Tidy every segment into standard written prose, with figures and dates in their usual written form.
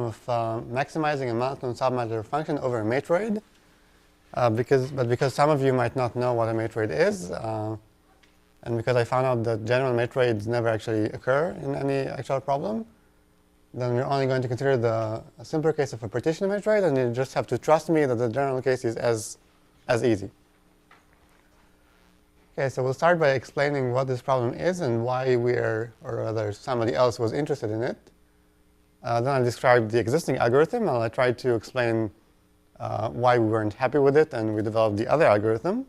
of maximizing a monotone submodular function over a matroid, because some of you might not know what a matroid is, and because I found out that general matroids never actually occur in any actual problem, then we're only going to consider the simpler case of a partition matroid, and you just have to trust me that the general case is as easy. Okay, so we'll start by explaining what this problem is and why we're, or rather somebody else was interested in it. Then I'll describe the existing algorithm, and I'll try to explain why we weren't happy with it, and we developed the other algorithm.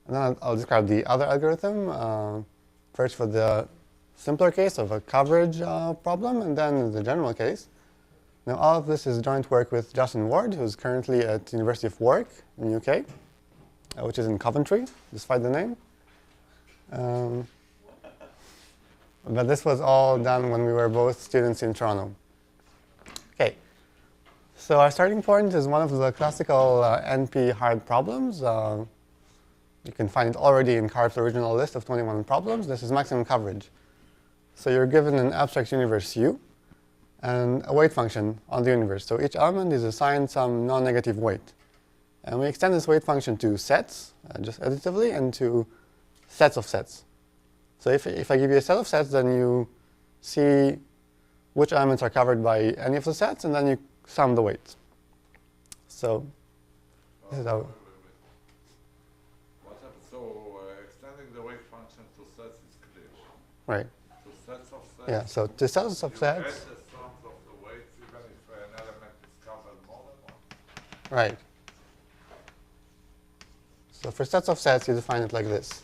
And then I'll describe the other algorithm, first for the simpler case of a coverage problem, and then the general case. Now, all of this is joint work with Justin Ward, who's currently at the University of Warwick in the UK, which is in Coventry, despite the name. But this was all done when we were both students in Toronto. Okay, so our starting point is one of the classical NP hard problems. You can find it already in Karp's original list of 21 problems. This is maximum coverage. So you're given an abstract universe U and a weight function on the universe. So each element is assigned some non-negative weight. And we extend this weight function to sets, just additively, and to sets of sets. So if I give you a set of sets, then you see which elements are covered by any of the sets, and then you sum the weights. So this is how. So extending the weight function to sets is clear. Right. To sets of sets. Yeah. So to sets of you sets. add the sums of the weights, even if an element is covered more than one. Right. So for sets of sets, you define it like this.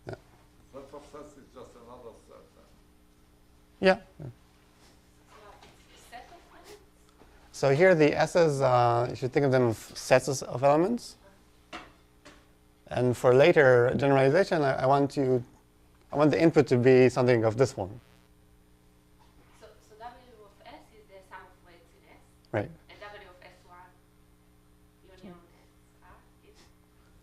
Yeah. Set of sets is just another set. Yeah. So here the S's, you should think of them as sets of elements. And for later generalization, I want the input to be something of this form. So W of S is the sum of weights in S. Right. And W of S1 union S is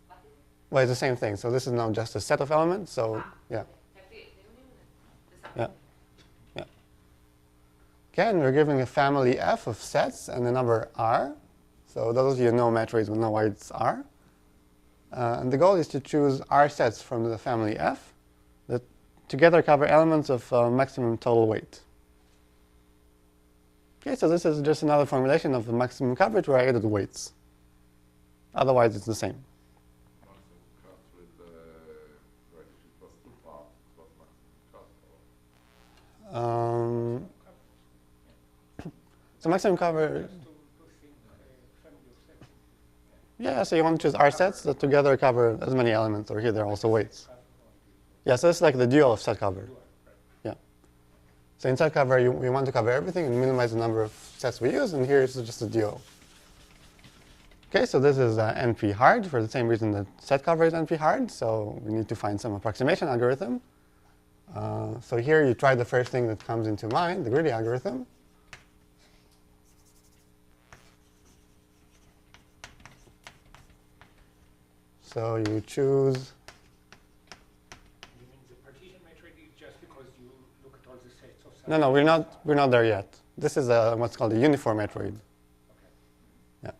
what is it? Well, it's the same thing. So this is now just a set of elements. So yeah. Like the union, the sum. Yeah. Yeah. Okay, and we're giving a family F of sets and a number R. So those of you who know matroids will know why it's R. And the goal is to choose R sets from the family F that together cover elements of maximum total weight. Okay, so this is just another formulation of the maximum coverage where I added weights. Otherwise, it's the same. Maximum cut with right, if it was two parts, what maximum cut? So maximum coverage. Yeah, so you want to choose R sets that together cover as many elements, or here they're also weights. Yeah, so it's like the dual of set cover. Yeah. So in set cover, we want to cover everything and minimize the number of sets we use, and here it's just a dual. Okay, so this is NP hard for the same reason that set cover is NP hard, so we need to find some approximation algorithm. So here you try the first thing that comes into mind, the greedy algorithm. So you choose. You mean the partition matrix is just because you look at all the sets of sets? No, we're not there yet. This is what's called a uniform matroid. Okay. Yeah.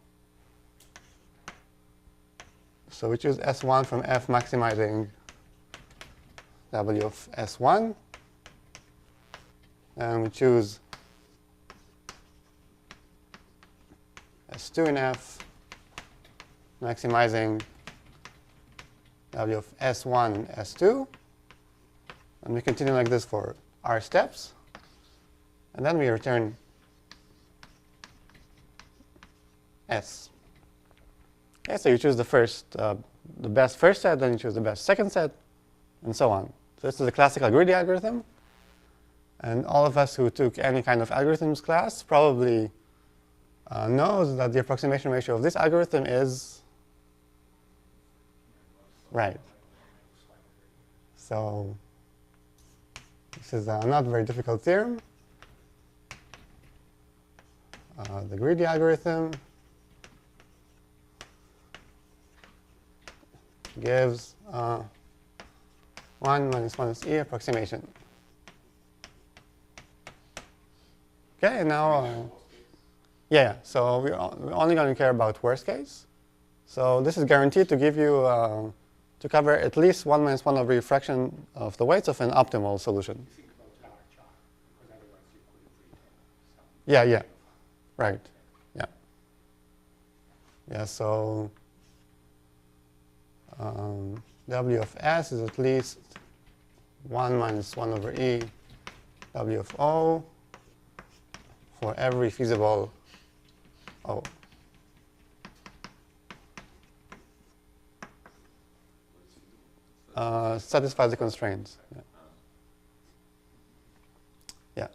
So we choose S1 from F maximizing W of S1. And we choose S2 in F maximizing W of S1 and S2. And we continue like this for R steps. And then we return S. Okay, so you choose the best first set, then you choose the best second set, and so on. So this is a classical greedy algorithm. And all of us who took any kind of algorithms class probably knows that the approximation ratio of this algorithm is right. So this is a not very difficult theorem. The greedy algorithm gives 1 minus 1 is E approximation. Okay, and now, yeah, so we're only going to care about worst case. So this is guaranteed to give you, to cover at least 1 minus 1 over fraction of the weights of an optimal solution. You think about large R, because otherwise you couldn't read some. Yeah, right, yeah. Yeah, so W of S is at least 1 minus 1 over E W of O for every feasible O. Satisfies the constraints. Yeah. Yeah.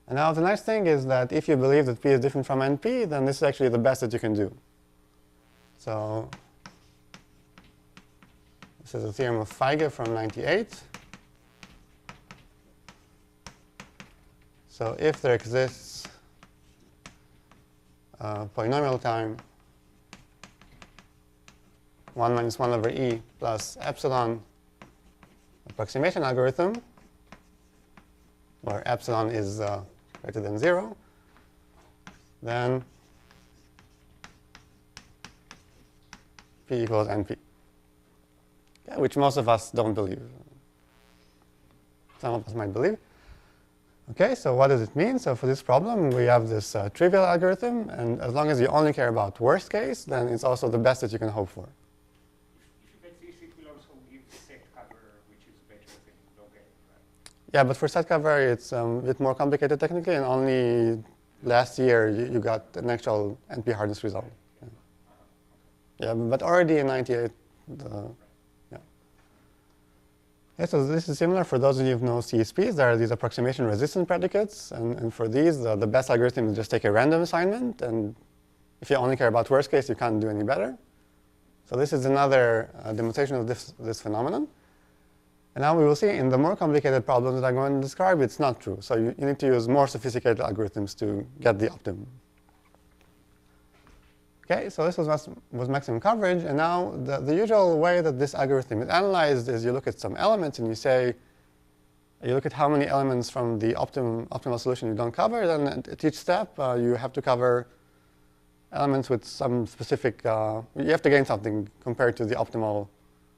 And now the nice thing is that if you believe that P is different from NP, then this is actually the best that you can do. So this is a theorem of Feige from '98. So if there exists polynomial time 1 minus 1 over E plus epsilon approximation algorithm, where epsilon is greater than 0, then P equals NP, yeah, which most of us don't believe. Some of us might believe. Okay, so what does it mean? So for this problem, we have this trivial algorithm, and as long as you only care about worst case, then it's also the best that you can hope for. If you get this, it will also give set cover, which is better than log n, right? Yeah, but for set cover, it's a bit more complicated technically, and only last year you got an actual NP hardness result. Yeah, but already in '98, yeah, so this is similar for those of you who know CSPs. There are these approximation resistant predicates, and for these, the best algorithm is just take a random assignment, and if you only care about worst case, you can't do any better. So this is another demonstration of this phenomenon. And now we will see in the more complicated problems that I'm going to describe, it's not true. So you need to use more sophisticated algorithms to get the optimum. Okay, so this was maximum coverage, and now the usual way that this algorithm is analyzed is you look at some elements and you look at how many elements from the optimal solution you don't cover, then at each step you have to cover elements with some specific, you have to gain something compared to the optimal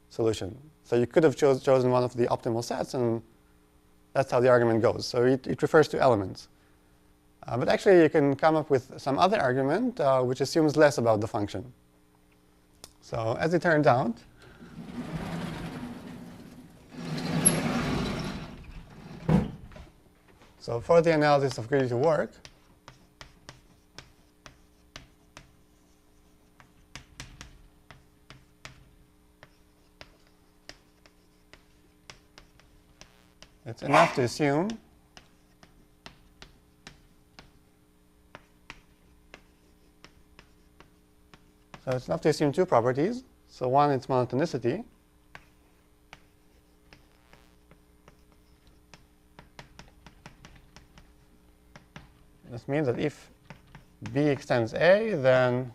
solution. So you could have chosen one of the optimal sets, and that's how the argument goes. So it refers to elements. But actually, you can come up with some other argument which assumes less about the function. So as it turns out, so for the analysis of greedy to work, it's enough to assume so it's enough to assume two properties. So one, it's monotonicity. This means that if B extends A, then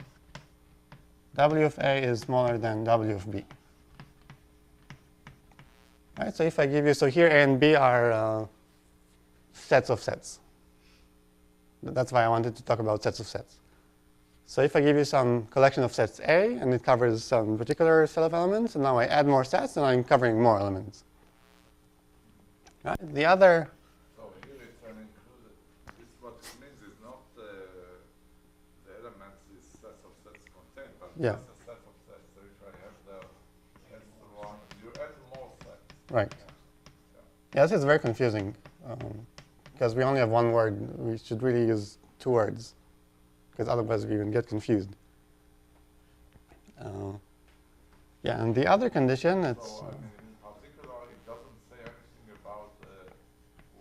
W of A is smaller than W of B. Right, so if I give you, so here A and B are sets of sets. That's why I wanted to talk about sets of sets. So if I give you some collection of sets A, and it covers some particular set of elements, and now I add more sets, and I'm covering more elements. Right? The other... So here it's an included. This what it means is not the elements is sets of sets contained, but Yeah. just a set of sets. So if I have the S1, you add more sets. Right. Yeah, this is very confusing, because we only have one word. We should really use two words, because otherwise we would get confused. Yeah, and the other condition, it's... So, I mean, in particular, it doesn't say anything about the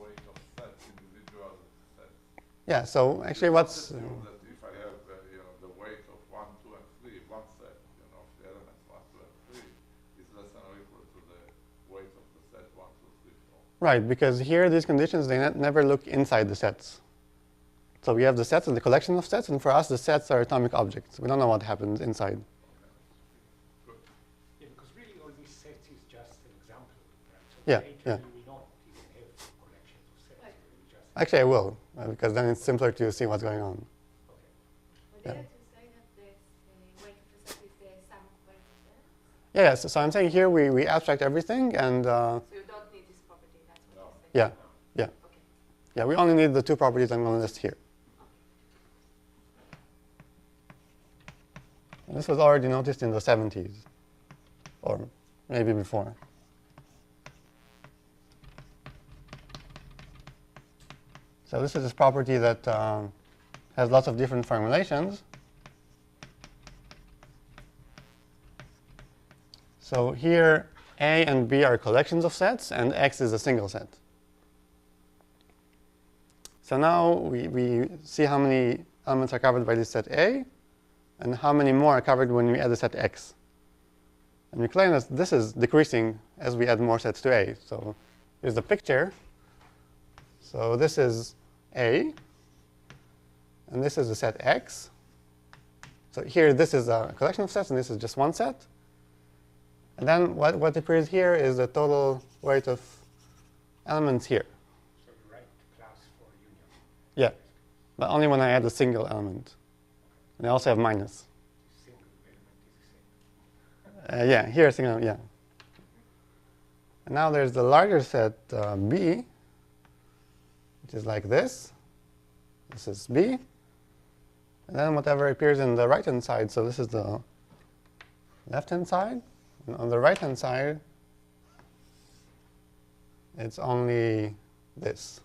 weight of sets, individual sets. Yeah, so actually what's... That if I have the weight of 1, 2, and 3, one set, of the elements 1, 2, and 3 is less than or equal to the weight of the set 1, 2, 3, 4. Right, because here these conditions, they never look inside the sets. So we have the sets and the collection of sets, and for us the sets are atomic objects. We don't know what happens inside. Yeah, because really all these sets is just an example, right? So Yeah, later yeah. you will not even have collections of sets. You will just Actually, I will, because then it's simpler to see what's going on. Okay. Would Yeah. you like to say that this weight of the set is the sum of vertices? Yeah, yes. So I'm saying here we abstract everything, and So you don't need this property, that's what No. you're saying? yeah, Okay. yeah. We only need the two properties I'm going to list here. And this was already noticed in the 70s, or maybe before. So this is this property that has lots of different formulations. So here, A and B are collections of sets, and X is a single set. So now we see how many elements are covered by this set A, and how many more are covered when we add the set X. And we claim that this is decreasing as we add more sets to A. So here's the picture. So this is A, and this is the set X. So here, this is a collection of sets, and this is just one set. And then what appears here is the total weight of elements here. So you write class for union. Yeah, but only when I add a single element. And I also have minus. Single element is the same. Yeah, here a single, yeah. And now there's the larger set B, which is like this. This is B. And then whatever appears in the right-hand side, so this is the left-hand side. And on the right-hand side, it's only this.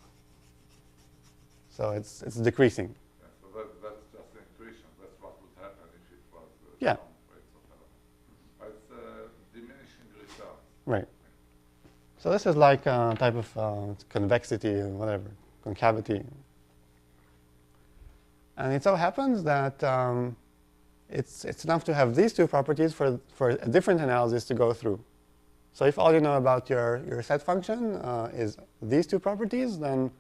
So it's decreasing. Yeah, so that's just intuition. That's what would happen if it was Yeah. some weights of elements. But it's diminishing return. Right. So this is like a type of convexity or whatever, concavity. And it so happens that it's enough to have these two properties for a different analysis to go through. So if all you know about your set function is these two properties, then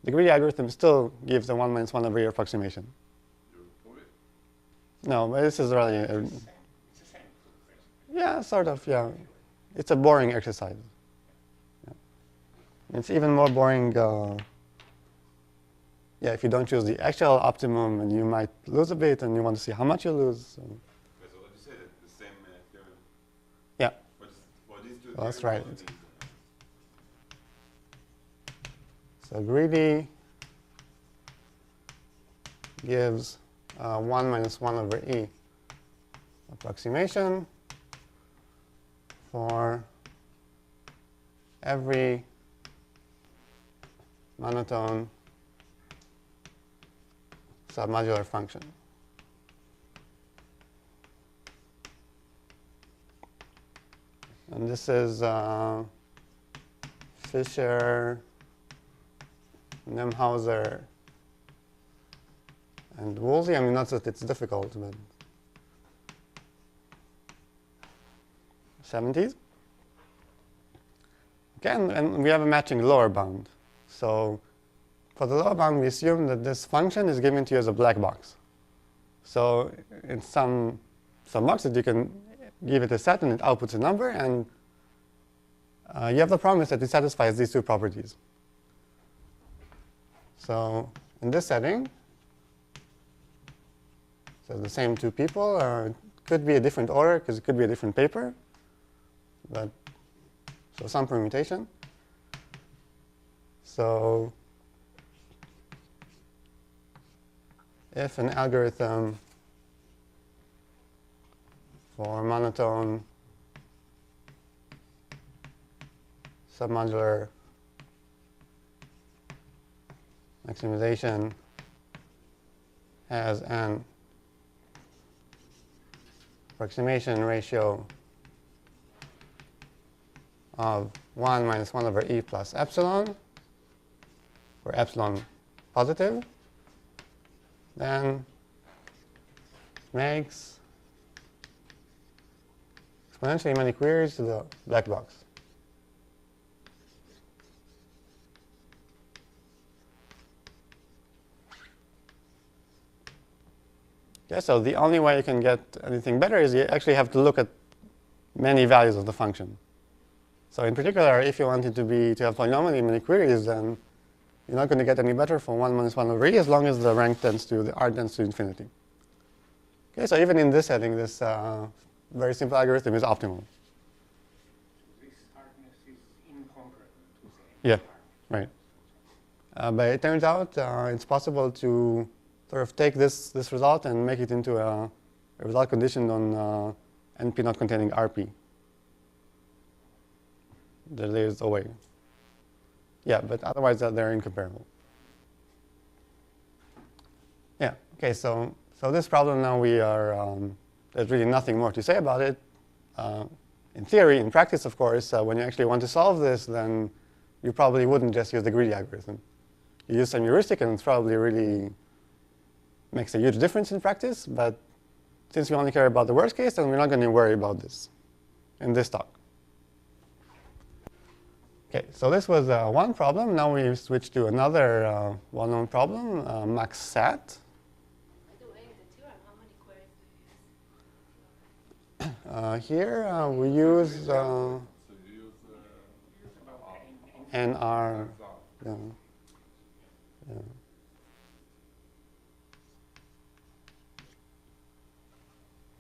the greedy algorithm still gives a 1 minus 1 over E approximation. You prove it. No, but this is really, It's the same. It's the same. yeah, sort of, yeah. It's a boring exercise. Yeah. It's even more boring, yeah, if you don't choose the actual optimum, and you might lose a bit, and you want to see how much you lose. So. Okay, so what you say that the same theorem? Yeah. For these two Well, that's theorems, right. all of these, So greedy gives 1 minus 1 over E approximation for every monotone submodular function. And this is Fisher, Nemhauser, and Woolsey. I mean, not that it's difficult, but 70s. Okay, and we have a matching lower bound. So for the lower bound, we assume that this function is given to you as a black box. So in some box that you can give it a set and it outputs a number, and you have the promise that it satisfies these two properties. So in this setting, so the same two people, it could be a different order because it could be a different paper, but so some permutation. So if an algorithm for monotone submodular maximization has an approximation ratio of 1 minus 1 over E plus epsilon, where epsilon positive, then makes exponentially many queries to the black box. Yeah, so the only way you can get anything better is you actually have to look at many values of the function. So in particular, if you want it to have polynomially many queries, then You're not going to get any better from 1 minus 1 over e as long as the rank tends to, the r tends to infinity. Okay, so even in this setting, this very simple algorithm is optimal. This hardness is incongruent to Yeah, right. But it turns out it's possible to sort of take this result and make it into a result conditioned on NP not containing RP. There's a way. Yeah, but otherwise they're incomparable. Yeah, okay, so this problem now we are, there's really nothing more to say about it. In theory, in practice, of course, when you actually want to solve this, then you probably wouldn't just use the greedy algorithm. You use some heuristic, and it probably really makes a huge difference in practice. But since we only care about the worst case, then we're not going to worry about this in this talk. Okay, so this was one problem. Now we switch to another well-known problem, maxsat. By the way, the theorem, how many queries do you use? Here we use So you use NR. Yeah. Yeah.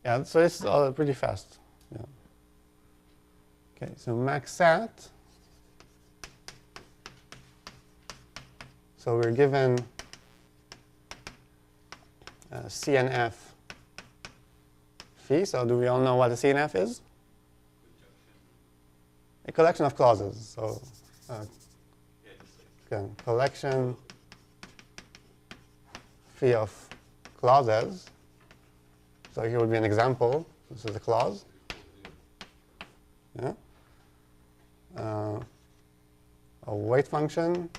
Yeah, so it's pretty fast. Yeah. Okay, so maxsat. So we're given CNF phi. So do we all know what a CNF is? A collection of clauses. So collection phi of clauses. So here would be an example. This is a clause. Yeah. A weight function.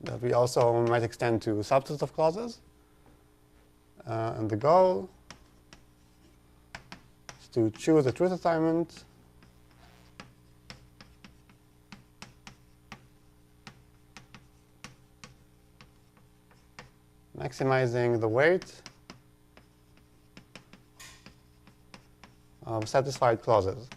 That we also might extend to subsets of clauses. And the goal is to choose a truth assignment maximizing the weight of satisfied clauses.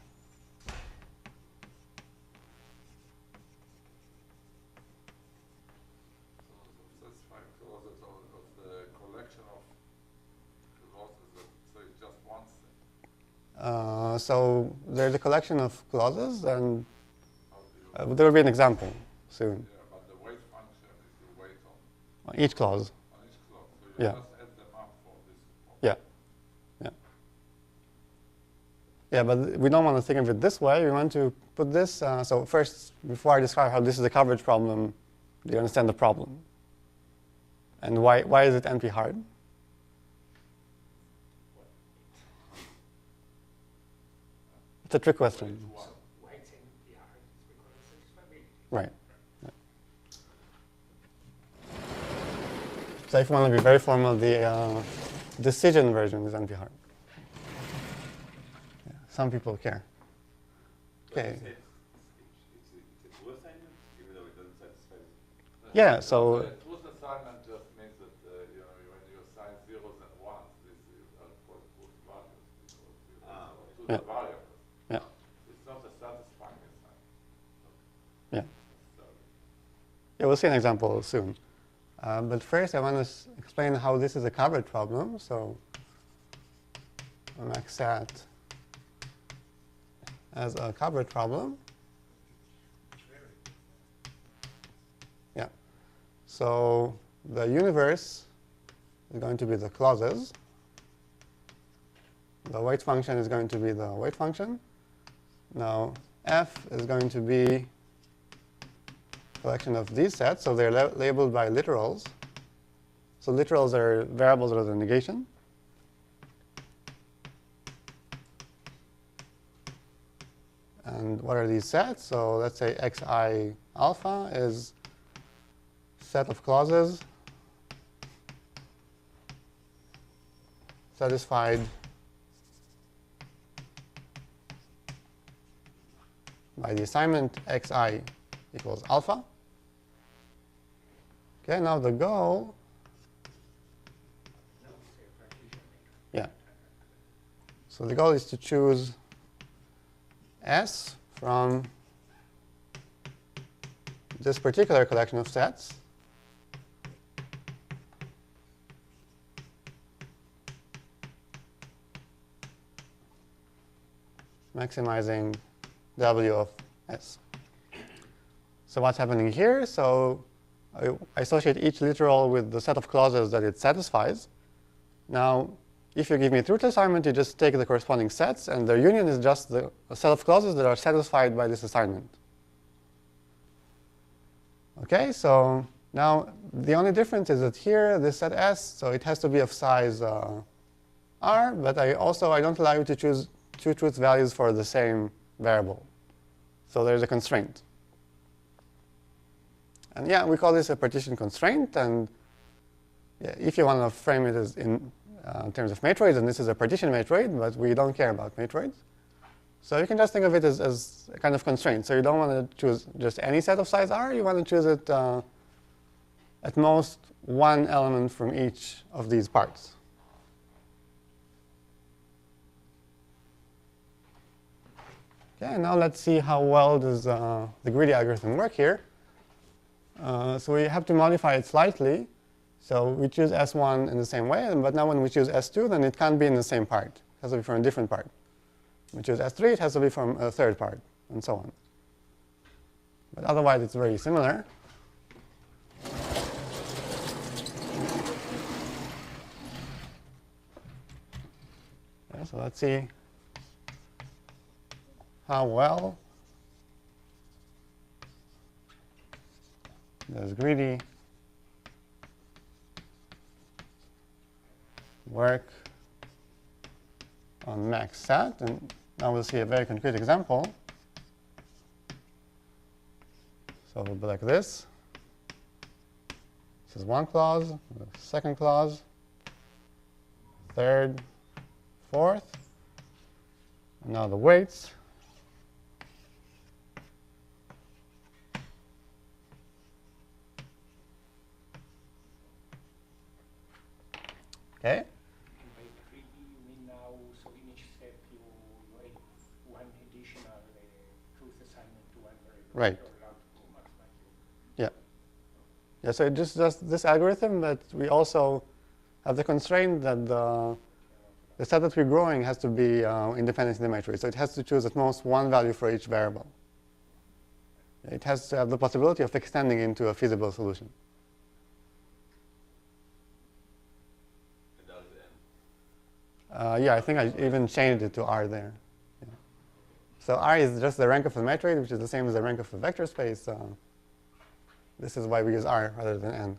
satisfied clauses of the collection of clauses, so it's just one thing. So there's a collection of clauses, and How do you there will be an example soon yeah, but the weight function is the weight on each clause. each clause. So you Yeah. just add them up for this. Yeah. Yeah. Yeah, but we don't want to think of it this way. We want to put this. So first, before I describe how this is a coverage problem, do you understand the problem? And why is it NP hard? It's a trick question. Why it's NPR? It's because of satisfiability. Right. So if you want to be very formal, the decision version is NP hard. Yeah, some people care. Okay. It's a true assignment, even though it doesn't satisfy it. Yeah, so The truth assignment just means that you know, when you assign zeros and ones, these are called truth values because you to Yeah. the variables. Yeah. It's not a satisfying assignment. yeah. So, Yeah, we'll see an example soon. But first, I want to explain how this is a coverage problem. So maxsat as a coverage problem. Yeah. So the universe is going to be the clauses. The weight function is going to be the weight function. Now, f is going to be collection of these sets, so they're labeled by literals. So literals are variables with a negation. And what are these sets? So let's say xi alpha is set of clauses satisfied by the assignment xi equals alpha. Okay, now the goal, yeah. So the goal is to choose S from this particular collection of sets maximizing W of S. So what's happening here? So I associate each literal with the set of clauses that it satisfies. Now, if you give me a truth assignment, you just take the corresponding sets, and their union is just a set of clauses that are satisfied by this assignment. OK, so now the only difference is that here, this set S, so it has to be of size R, but I don't allow you to choose two truth values for the same variable. So there's a constraint. And yeah, we call this a partition constraint. And yeah, if you want to frame it as in terms of matroids, and this is a partition matroid, but we don't care about matroids. So you can just think of it as a kind of constraint. So you don't want to choose just any set of size R. You want to choose it at most one element from each of these parts. Okay, now let's see how well does the greedy algorithm work here. So we have to modify it slightly. So we choose S1 in the same way, but now when we choose S2, then it can't be in the same part. It has to be from a different part. When we choose S3, it has to be from a third part, and so on. But otherwise, it's very similar. Yeah, so let's see how well does greedy work on max set. And now we'll see a very concrete example. So it'll be like this. This is one clause, the second clause, third, fourth. And now the weights. Okay. By greedy, you mean now, so in each step you add one additional truth assignment to one variable. Right. You're allowed to maximize it. Yeah. Yeah, so it just does this algorithm, but we also have the constraint that the set that we're growing has to be independent in the matrix. So it has to choose at most one value for each variable. It has to have the possibility of extending into a feasible solution. Yeah, I think I even changed it to R there. Yeah. So R is just the rank of the matroid, which is the same as the rank of the vector space. This is why we use R rather than N.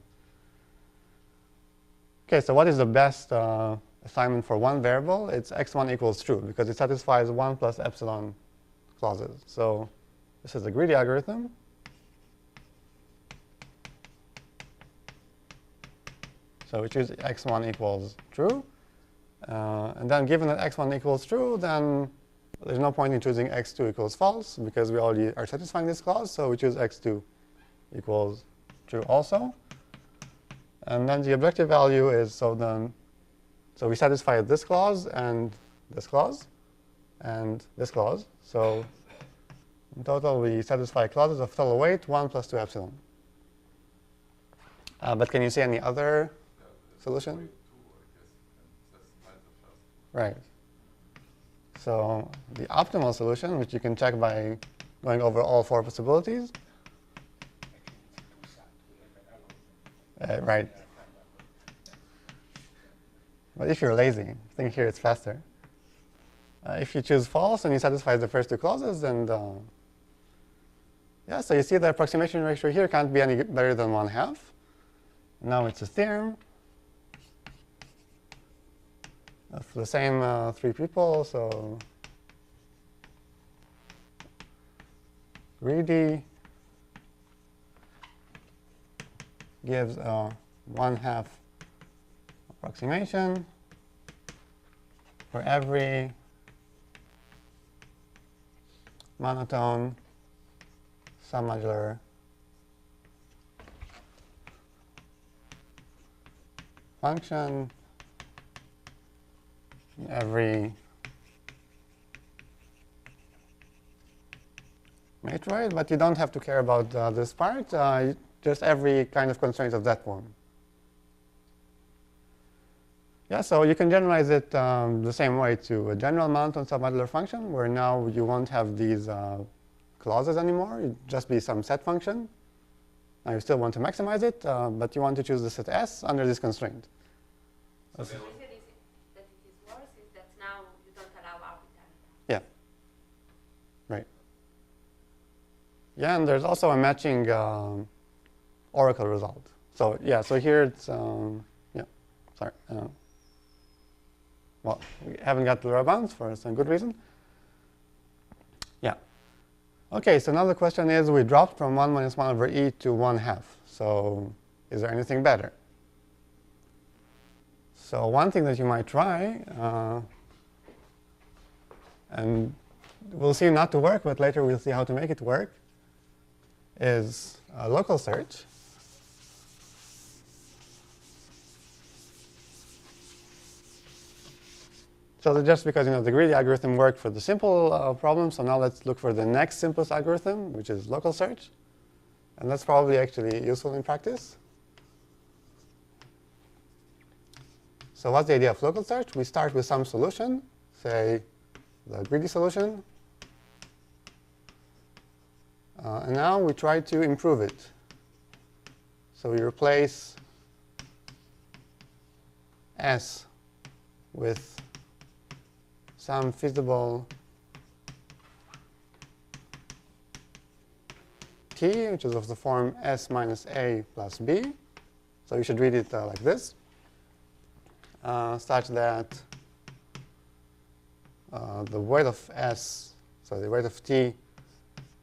OK, so what is the best assignment for one variable? It's x1 equals true, because it satisfies 1 plus epsilon clauses. So this is a greedy algorithm. So we choose x1 equals true. And then given that x1 equals true, then there's no point in choosing x2 equals false, because we already are satisfying this clause. So we choose x2 equals true also. And then the objective value is, so we satisfy this clause and this clause and this clause. So in total, we satisfy clauses of total weight 1 plus 2 epsilon. But can you see any other solution? Right. So the optimal solution, which you can check by going over all 4 possibilities. Right. But if you're lazy, I think here it's faster. If you choose false and you satisfy the first 2 clauses, then yeah, so you see the approximation ratio here can't be any better than 1/2. Now it's a theorem of the same 3 people. So greedy gives a 1/2 approximation for every monotone submodular function, every matroid, but you don't have to care about this part, just every kind of constraint of that form. Yeah, so you can generalize it the same way to a general monotone submodular function, where now you won't have these clauses anymore. It'd just be some set function. Now you still want to maximize it, but you want to choose the set S under this constraint. So the reason is that it is worse is that now you don't allow arbitrary. Yeah. Right. Yeah, and there's also a matching oracle result. So yeah, so here it's yeah. Sorry. Well, we haven't got the lower bounds for some good reason. Yeah. Okay, so now the question is, we dropped from 1 minus 1 over e to 1/2. So is there anything better? So one thing that you might try, and we'll see not to work, but later we'll see how to make it work, is a local search. So just because the greedy algorithm worked for the simple problem, so now let's look for the next simplest algorithm, which is local search. And that's probably actually useful in practice. So what's the idea of local search? We start with some solution, say the greedy solution. And now we try to improve it. So we replace S with some feasible t, which is of the form S minus A plus B. So you should read it like this, such that the weight of S, so the weight of t,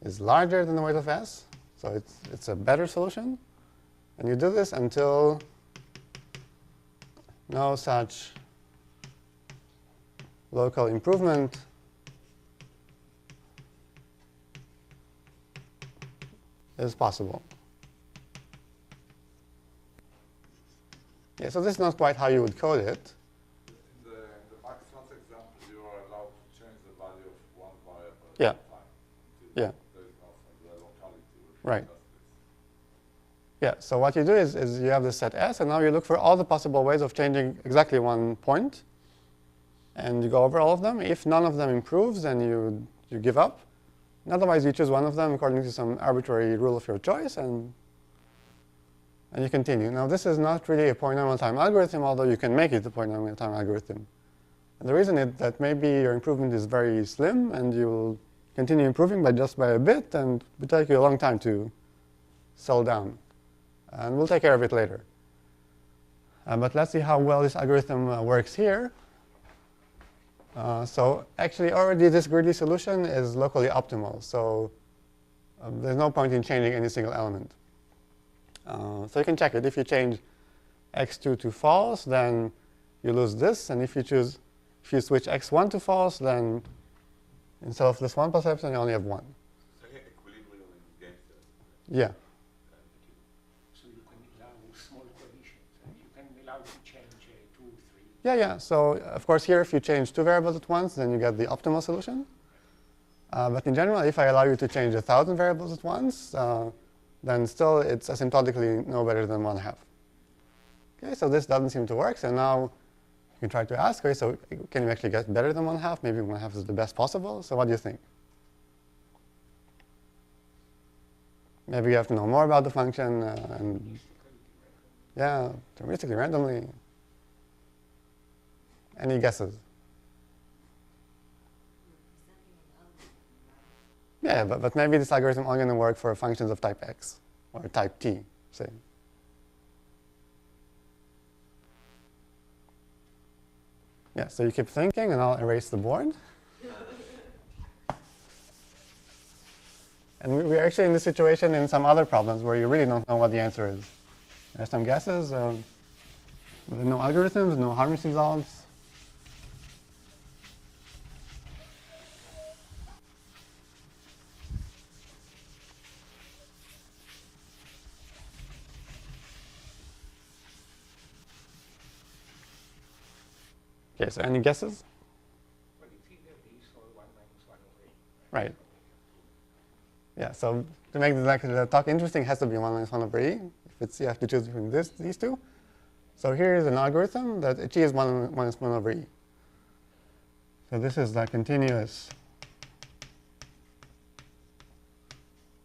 is larger than the weight of S. So it's a better solution. And you do this until no such local improvement is possible. Yeah, so this is not quite how you would code it. In the maximum example, you are allowed to change the value of one variable Yeah. at a time. Yeah. There is nothing, the locality will Right. adjust this. Yeah, so what you do is you have this set S, and now you look for all the possible ways of changing exactly one point. And you go over all of them. If none of them improves, then you give up. And otherwise, you choose one of them according to some arbitrary rule of your choice, and you continue. Now, this is not really a polynomial time algorithm, although you can make it a polynomial time algorithm. And the reason is that maybe your improvement is very slim, and you'll continue improving just by a bit, and it will take you a long time to settle down. And we'll take care of it later. But let's see how well this algorithm works here. So actually, already this greedy solution is locally optimal. So there's no point in changing any single element. So you can check it. If you change x2 to false, then you lose this. And if you switch x1 to false, then instead of this 1 plus epsilon, you only have 1. So yeah, equilibrium in game theory. Yeah. So you can allow small coefficients. You can allow to change 2, 3. Yeah. So of course, here, if you change 2 variables at once, then you get the optimal solution. But in general, if I allow you to change 1,000 variables at once, then still it's asymptotically no better than 1/2. Okay, so this doesn't seem to work. So now you can try to ask, okay, so can you actually get better than 1/2? Maybe 1/2 is the best possible. So what do you think? Maybe you have to know more about the function. And yeah, deterministically randomly. Any guesses? Yeah, but maybe this algorithm only going to work for functions of type x or type t, say. Yeah, so you keep thinking, and I'll erase the board. And we're actually in this situation in some other problems where you really don't know what the answer is. There's some guesses. There are no algorithms, no harmless results. Okay, so any guesses? Well, it's either this or 1 minus 1 over 8. Right. Yeah, so to make the talk interesting, it has to be 1 minus 1 over e. If it's, you have to choose between these two. So here is an algorithm that achieves 1 minus 1 over e. So this is the continuous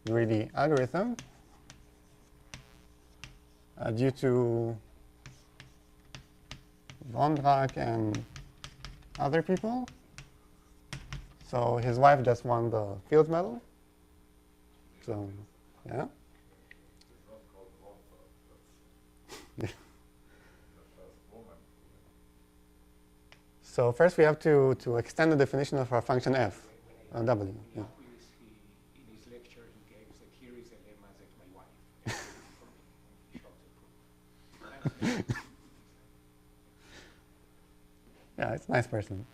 greedy algorithm due to Vondrak and other people. So his wife just won the Fields Medal. So, yeah. It's not called Vondrak, that's the first woman. So first we have to extend the definition of our function f, w. Yeah. In his lecture, he gave that here is a lemma that my wife for me. He showed the proof. Yeah, it's a nice person.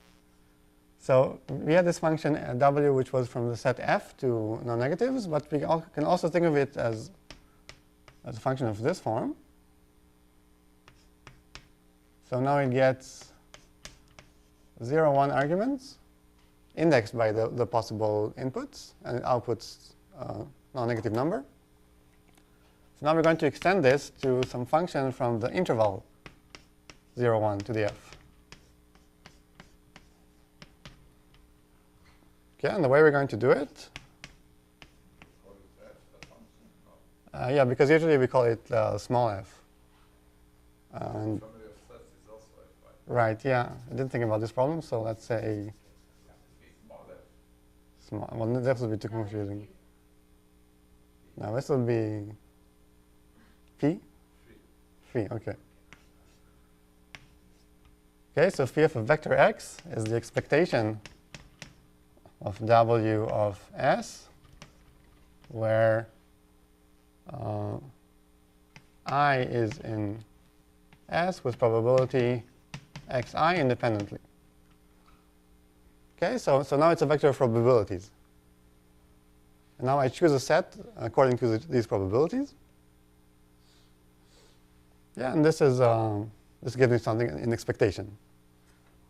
So we had this function w, which was from the set f to non-negatives, but we can also think of it as a function of this form. So now it gets 0, 1 arguments indexed by the possible inputs, and it outputs a non-negative number. So now we're going to extend this to some function from the interval 0, 1 to the f. Okay, and the way we're going to do it, yeah, because usually we call it small f. And Family of sets is also f, right, yeah, I didn't think about this problem, so let's say small f. small. Well, this would be too confusing. Now this will be phi? Phi, okay. Okay, so phi of a vector x is the expectation of w of s, where I is in S with probability xi independently. Okay, so now it's a vector of probabilities. And now I choose a set according to these probabilities. Yeah, and this gives me something in expectation.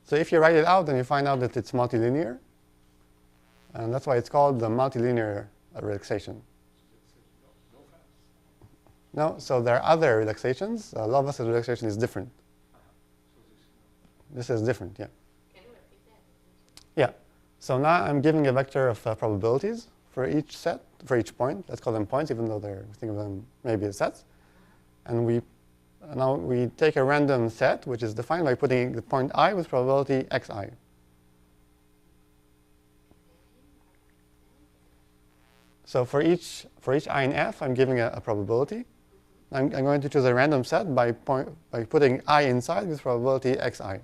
So if you write it out, then you find out that it's multilinear. And that's why it's called the multilinear relaxation. No, so there are other relaxations. Lovaas relaxation is different. This is different, yeah. Can you repeat that? Yeah. So now I'm giving a vector of probabilities for each set, for each point. Let's call them points, even though we think of them maybe as sets. And now we take a random set, which is defined by putting the point I with probability xi. So for each I in f, I'm giving a probability. I'm going to choose a random set by putting I inside with probability xi.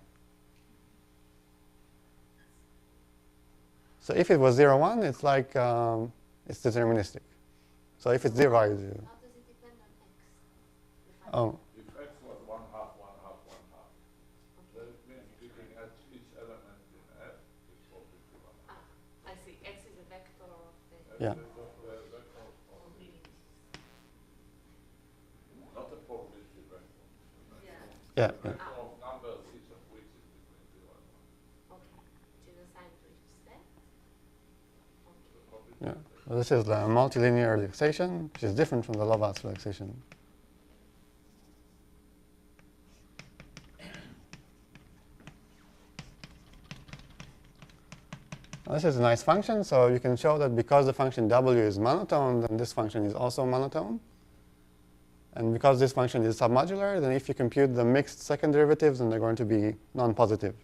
So if it was 0, 1, it's like it's deterministic. So if it's 0, I do. How does it depend on x? Oh, If x was 1 half, 1 half, 1 half, then it means picking at each element in f is probability 1 half. I see. X is a vector of the Yeah. It's a vector of probability. not a probability vector. Yeah. yeah, A yeah. vector of numbers, each of which is between 0 and 1. Okay. Which is assigned to each set. Okay. Probability Yeah. So this is the multilinear relaxation, which is different from the Lovaas relaxation. Now this is a nice function, so you can show that because the function w is monotone, then this function is also monotone. And because this function is submodular, then if you compute the mixed second derivatives, then they're going to be non-positive.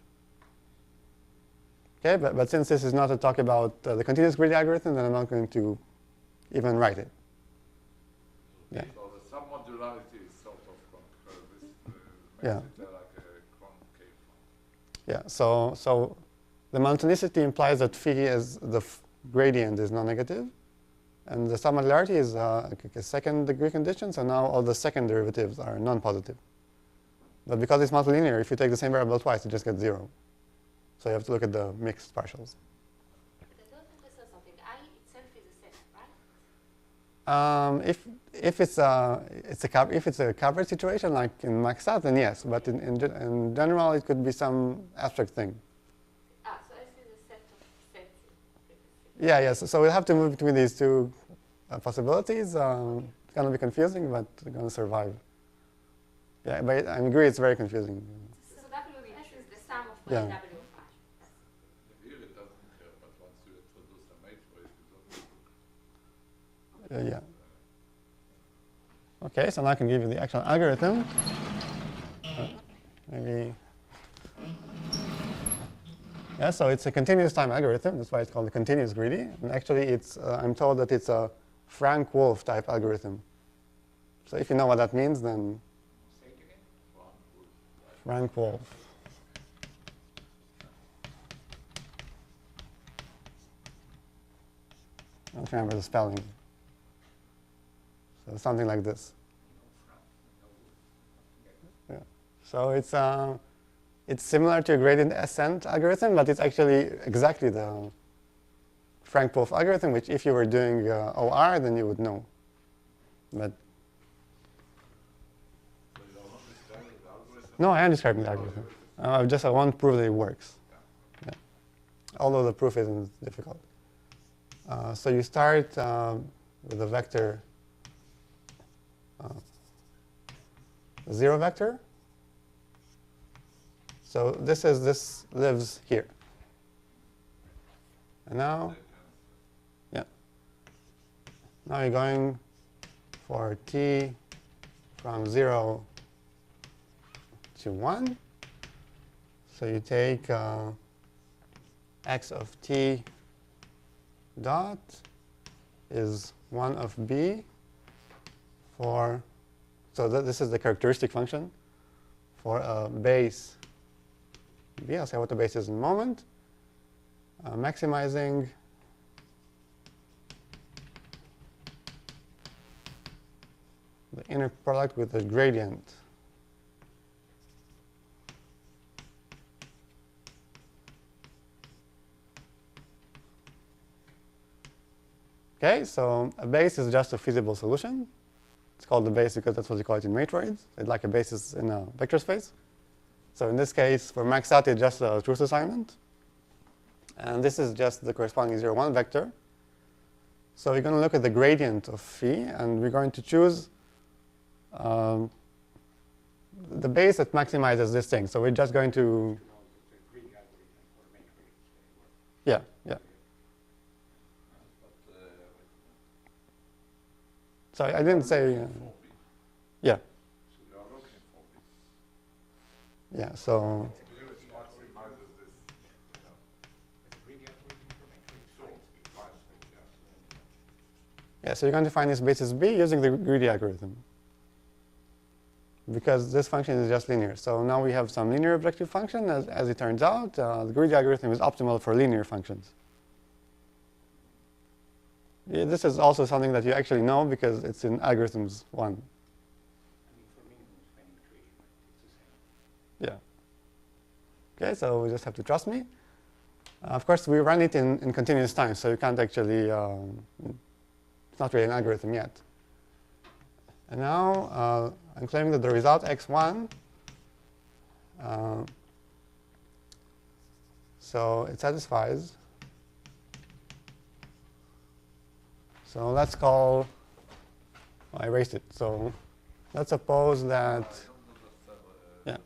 Okay, but since this is not a talk about the continuous greedy algorithm, then I'm not going to even write it. Yeah. So the submodularity is sort of this Yeah. makes it like a concave function. Yeah, so the monotonicity implies that phi is the gradient is non-negative, and the submodularity is a second degree condition, so now all the second derivatives are non-positive. But because it's multilinear, if you take the same variable twice, you just get 0. So you have to look at the mixed partials. But I don't understand something. I itself is a set, right? If it's a covered situation like in maxat, then yes. But in general, it could be some abstract thing. So S is a set of sets. Yeah, yes. So we'll have to move between these two possibilities. It's going to be confusing, but it's going to survive. Yeah, but I agree it's very confusing. So WS is the sum of Yeah. W of I. Here it doesn't care, but once you introduce a matroid, you don't need to. Yeah. Okay, so now I can give you the actual algorithm. Maybe. Yeah, so it's a continuous time algorithm. That's why it's called a continuous greedy. And actually, it's I'm told that it's a Frank-Wolf type algorithm. So if you know what that means, then Say it again. Frank-Wolf. I don't remember the spelling. So something like this. Yeah. So it's similar to a gradient ascent algorithm, but it's actually exactly the Frank-Wolf algorithm, which if you were doing OR, then you would know. But So you are not describing the algorithm. no, I am describing the algorithm. I want to prove that it works. Yeah. Although the proof isn't difficult. So you start with a vector, a 0 vector. So this lives here. And now, yeah. Now you're going for t from 0 to 1. So you take x of t dot is 1 of b for, so this is the characteristic function for a base b. I'll say what the base is in a moment. Maximizing the inner product with the gradient. Okay, so a base is just a feasible solution. It's called the base because that's what you call it in matroids. It's like a basis in a vector space. So in this case, for max out, it's just a truth assignment. And this is just the corresponding 0, 1 vector. So we're going to look at the gradient of phi, and we're going to choose the base that maximizes this thing. So we're just going to, yeah. So I didn't say, yeah. So you are looking for this. Yeah, so, Here it maximizes this. yeah, so you're going to find this basis b using the greedy algorithm. Because this function is just linear. So now we have some linear objective function. As it turns out, the greedy algorithm is optimal for linear functions. Yeah, this is also something that you actually know because it's in algorithms 1. I mean, for minimum spanning tree, it's the same. Yeah. Okay, so we just have to trust me. Of course, we run it in continuous time, so you can't actually, it's not really an algorithm yet. And now I'm claiming that the result x1, so it satisfies. So let's call, I erased it. So let's suppose that, yeah.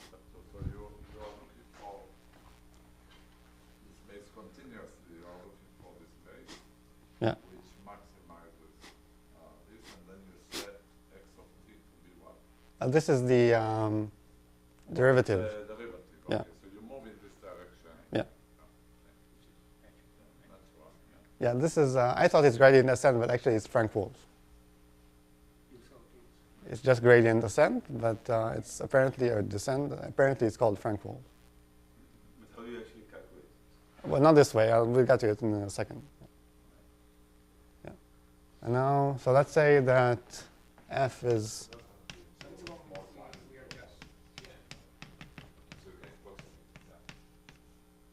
So you are looking for this base continuously. You are looking for this base, Yeah. which maximizes this, and then you set x of t to be what? This is the derivative. The derivative. Yeah. Okay, so you move in this direction. Yeah. That's right. Yeah. Yeah, this is, I thought it's gradient ascent, but actually it's Frank-Wolf. You thought it's It's just gradient ascent, but it's apparently a descent. Apparently it's called Frank-Wolf. But how do you actually calculate? Well, not this way. We'll get to it in a second. Yeah. And now, so let's say that f is,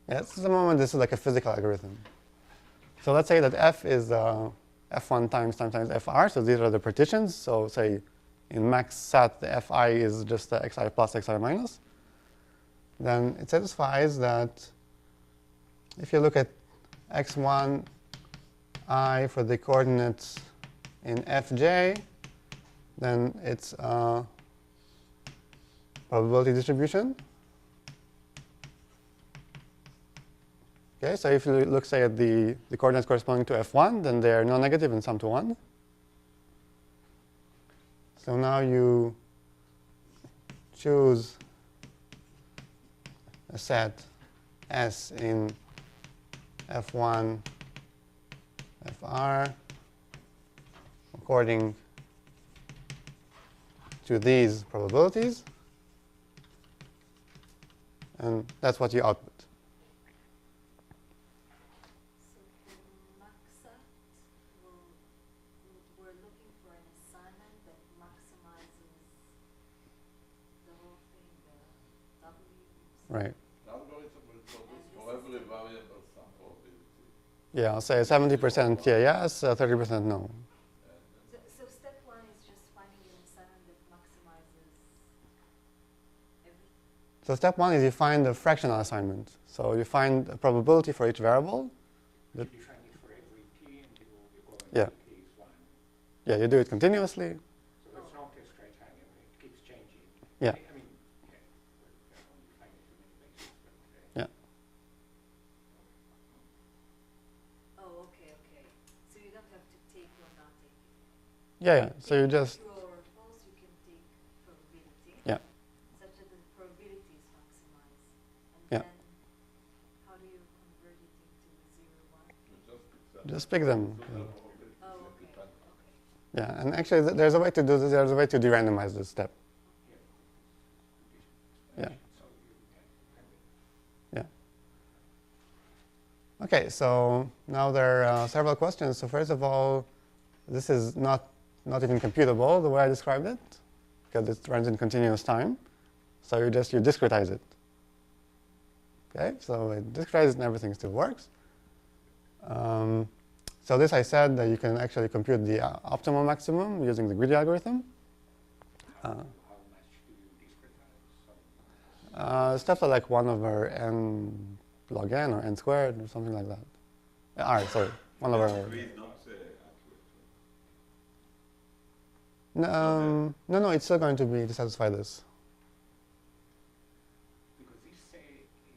yeah, this is the moment this is like a physical algorithm. So let's say that f is f1 times fr. So these are the partitions. So say in max sat, the fi is just the xi plus xi minus. Then it satisfies that if you look at x1 I for the coordinates in Fj, then it's a probability distribution. Okay, so if you look, say, at the coordinates corresponding to F1, then they are non-negative and sum to 1. So now you choose a set S in F1, Fr, according to these probabilities, and that's what you output. So for maxat, we're looking for an assignment that maximizes the whole thing, the W. Right. The algorithm will produce for every variable some probability. Yeah, I'll say 70% yes, 30% no. So step one is just finding an assignment that maximizes everything. So step one is you find a fractional assignment. So you find a probability for each variable. You define it for every t, and you go Yeah. into case one. Yeah, you do it continuously. So it's not a straight line, it keeps changing. Yeah. I mean, yeah, we can only define it in many places, but Yeah. Oh, okay. So you don't have to take or not take. Yeah. So you just, True or false, you can take probability. Yeah. Such that the probability is maximized. And Yeah. then how do you convert it into 0, 1? You just pick them. So the probability Oh, will okay. depend. Yeah, and actually there's a way to do this. There's a way to de-randomize this step. Yeah. so you can. Yeah. Okay, so now there are several questions. So first of all, this is not even computable the way I described it, because it runs in continuous time. So you discretize it. Okay, so it discretizes and everything still works. So this I said that you can actually compute the optimal maximum using the greedy algorithm. How much do you discretize? So Stuff like 1 over n log n or n squared or something like that. R, sorry, 1 over. Degree is not accurate. No, it's still going to be to satisfy this. because this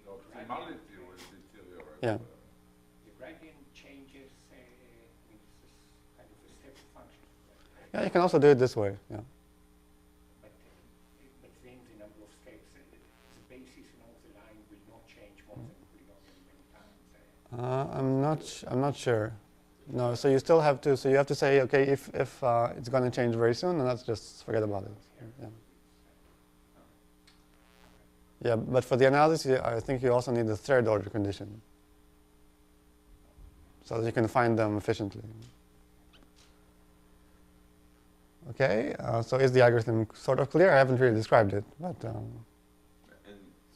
The optimality will deteriorate. Yeah. the gradient changes, I mean, this is kind of a step function. Right? Yeah, you can also do it this way. Yeah. But then the number of steps, the basis of the line will not change more than polynomial many times. I'm not sure. No, so you still have to. So you have to say, okay, if it's going to change very soon, then let's just forget about it. Yeah. Yeah, but for the analysis, I think you also need the third order condition, so that you can find them efficiently. Okay, so is the algorithm sort of clear? I haven't really described it, but And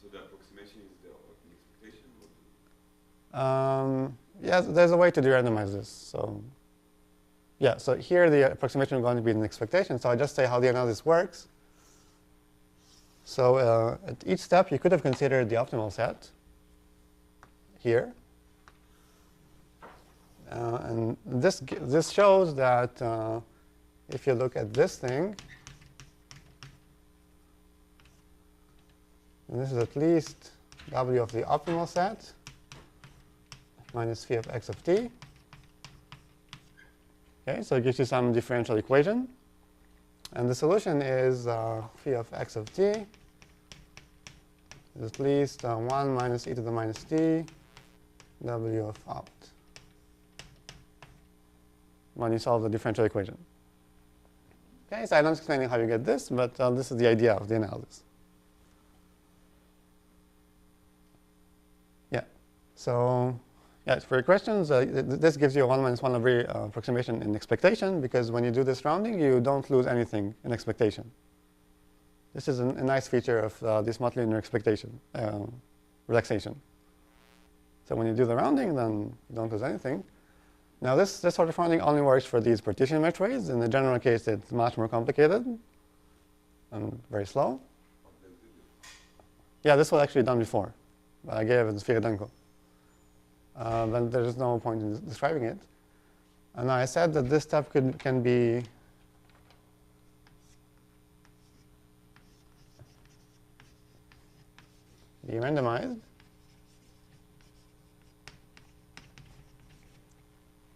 so the approximation is the expectation? yeah, there's a way to de-randomize this. So yeah, so here the approximation is going to be an expectation. So I just say how the analysis works. So at each step, you could have considered the optimal set here. And this shows that if you look at this thing, and this is at least W of the optimal set minus phi of x of t. Okay, so it gives you some differential equation. And the solution is phi of x of t is at least 1 minus e to the minus t W of opt when you solve the differential equation. Okay, so I'm not explaining how you get this, but this is the idea of the analysis. Yeah, so yeah, for your questions, this gives you a 1 minus 1 over approximation in expectation, because when you do this rounding, you don't lose anything in expectation. This is a nice feature of this multilinear expectation, relaxation. So when you do the rounding, then you don't lose anything. Now this sort of rounding only works for these partition matroids. In the general case, it's much more complicated and very slow. Yeah, this was actually done before, but I gave it to Svirodenko. Then there's no point in describing it. And I said that this step can be randomized.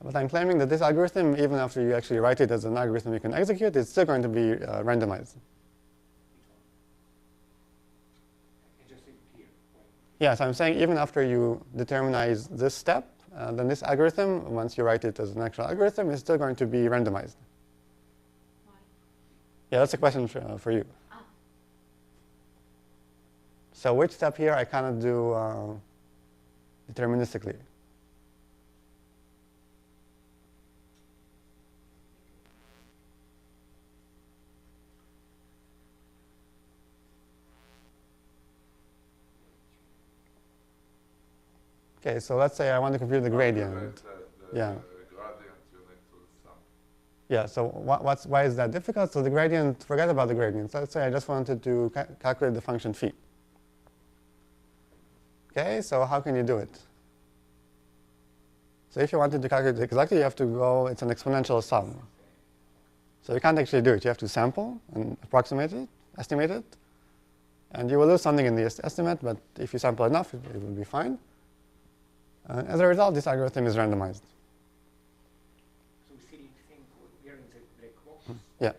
But I'm claiming that this algorithm, even after you actually write it as an algorithm you can execute, it's still going to be randomized. Yeah, so I'm saying even after you determinize this step, then this algorithm, once you write it as an actual algorithm, is still going to be randomized. Why? Yeah, that's a question for you. Ah. So which step here I cannot do deterministically? Okay, so let's say I want to compute the gradient. Yeah. The gradient you need to sum. Yeah, so why is that difficult? So the gradient, forget about the gradient. So let's say I just wanted to calculate the function phi. Okay, so how can you do it? So if you wanted to calculate it exactly, you have to go, it's an exponential sum. So you can't actually do it. You have to sample and approximate it, estimate it. And you will lose something in the estimate, but if you sample enough, it will be fine. As a result, this algorithm is randomized. So we still think we are in the black box. Yeah.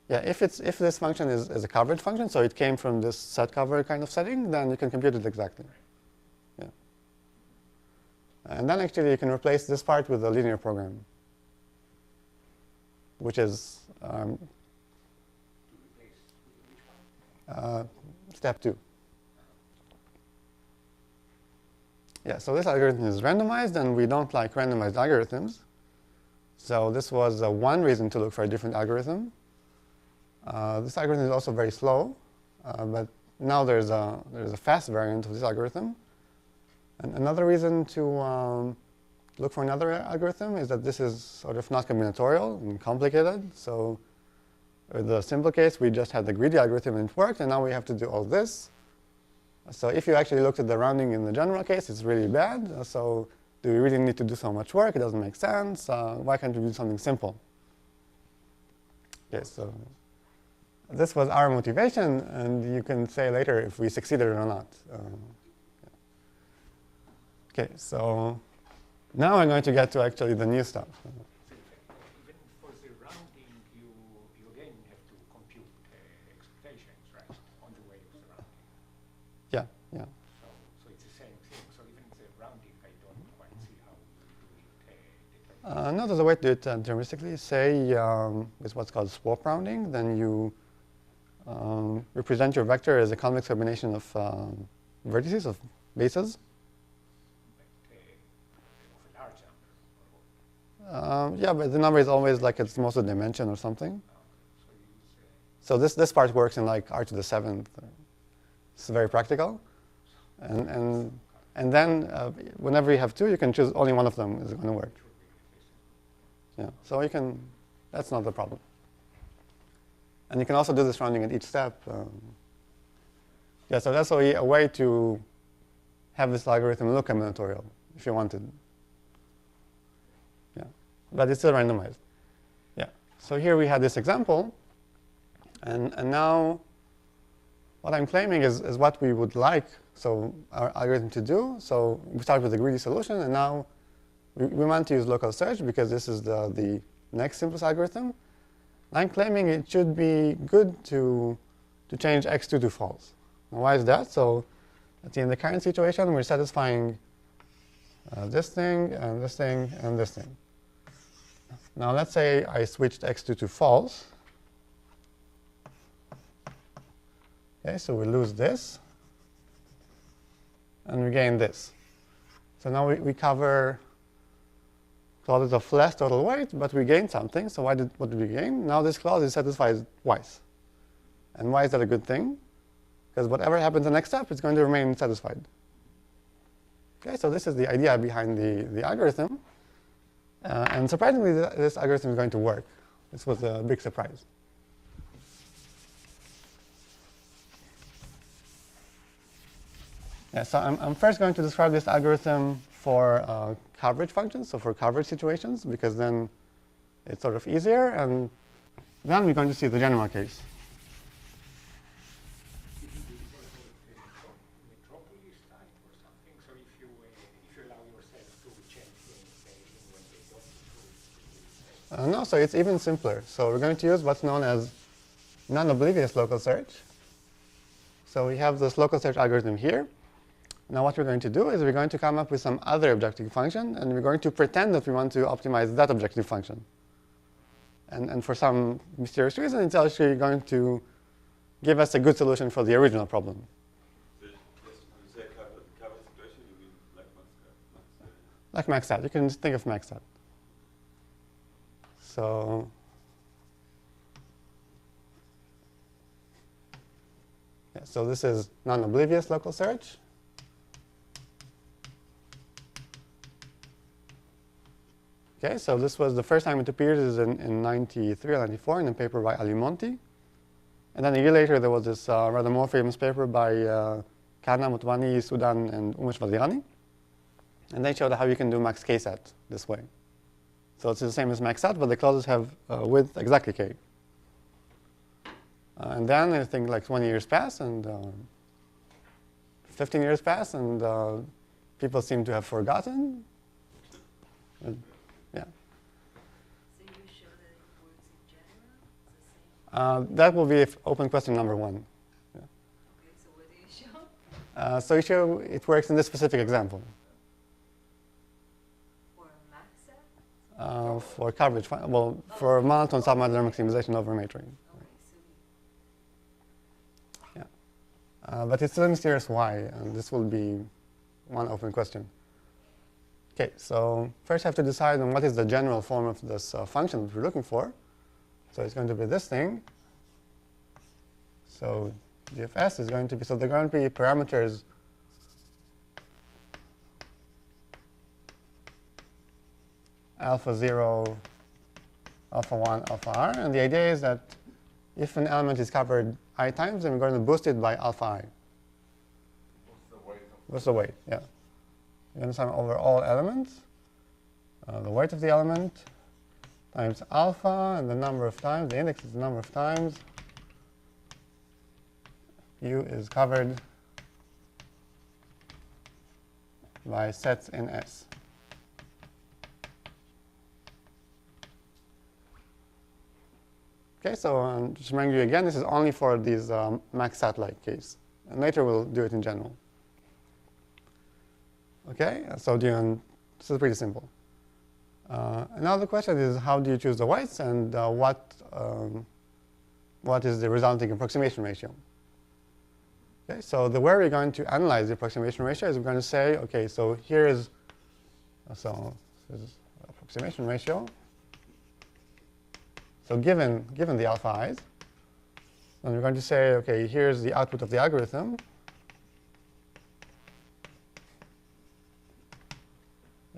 Yeah, if this function is a covered function, so it came from this set cover kind of setting, then you can compute it exactly. Yeah. And then actually you can replace this part with a linear program, which is step 2. Yeah, so this algorithm is randomized, and we don't like randomized algorithms. So this was one reason to look for a different algorithm. This algorithm is also very slow, but now there's a fast variant of this algorithm. And another reason to look for another algorithm is that this is sort of not combinatorial and complicated. So in the simple case, we just had the greedy algorithm and it worked, and now we have to do all this. So if you actually looked at the rounding in the general case, it's really bad. So do we really need to do so much work? It doesn't make sense. Why can't we do something simple? Okay, so this was our motivation, and you can say later if we succeeded or not. Okay, so now I'm going to get to actually the new stuff. So even for the rounding, you again have to compute expectations, right, on the way of the rounding. Yeah, yeah. So it's the same thing. So even the rounding, I don't quite see how you do it. No, there's a way to do it deterministically. Say with what's called swap rounding, then you represent your vector as a convex combination of vertices, of bases. Of a large number. Yeah, but the number is always like it's most of the dimension or something. So you use, So this part works in like r to the 7th. It's very practical. And then whenever you have two, you can choose only one of them is going to work. Yeah, so you can, that's not the problem. And you can also do this rounding at each step. Yeah, so that's a way to have this algorithm look combinatorial if you wanted. Yeah, but it's still randomized. Yeah, so here we had this example. And now what I'm claiming is what we would like so our algorithm to do. So we start with a greedy solution, and now we want to use local search because this is the next simplest algorithm. I'm claiming it should be good to change x2 to false. Now, why is that? So in the current situation, we're satisfying this thing, and this thing, and this thing. Now, let's say I switched x2 to false. Okay, so we lose this, and we gain this. So now we cover clauses of less total weight, but we gain something. So what did we gain? Now this clause is satisfied twice. And why is that a good thing? Because whatever happens in the next step, it's going to remain satisfied. Okay, so this is the idea behind the algorithm. And surprisingly, this algorithm is going to work. This was a big surprise. Yeah, so I'm first going to describe this algorithm for coverage functions, so for coverage situations, because then it's sort of easier. And then we're going to see the general case. Metropolis type or something. So if you allow yourself to change things, say, when they don't improve, No, so it's even simpler. So we're going to use what's known as non-oblivious local search. So we have this local search algorithm here. Now what we're going to do is we're going to come up with some other objective function, and we're going to pretend that we want to optimize that objective function. And for some mysterious reason, it's actually going to give us a good solution for the original problem. When you say cover situation, you mean like max? Like maxstat. You can think of maxstat. So yeah, so this is non-oblivious local search. Okay, so this was the first time it appeared is in 93 or 94 in a paper by Alimonti. And then a year later, there was this rather more famous paper by Kana, Mutwani, Sudan, and Umesh Vazirani. And they showed how you can do max ksat this way. So it's the same as maxsat, but the clauses have width exactly k. And then I think like 20 years pass, and 15 years pass, and people seem to have forgotten. Yeah. So you show that it works in general? It's the same? That will be open question number 1. Yeah. Okay, so what do you show? So you show it works in this specific example. For a max set? For coverage, well, for monotone submodular maximization over matroid. Okay, so Yeah. But it's still mysterious why, and this will be one open question. Okay, so first I have to decide on what is the general form of this function that we're looking for. So it's going to be this thing. So g of s is going to be, so they're going to be parameters alpha 0, alpha 1, alpha r. And the idea is that if an element is covered I times, then we're going to boost it by alpha I. What's the weight of What's the weight? Yeah. You're going to sum over all elements, the weight of the element times alpha, and the number of times, the index is the number of times U is covered by sets in S. Okay, so just remind you again, this is only for these maxsat-like case. And later we'll do it in general. Okay, so this is pretty simple. Now the question is, how do you choose the weights, and what is the resulting approximation ratio? Okay, so the way we're going to analyze the approximation ratio is we're going to say, okay, so here is, so this is approximation ratio. So given the alpha i's, then we're going to say, okay, here's the output of the algorithm.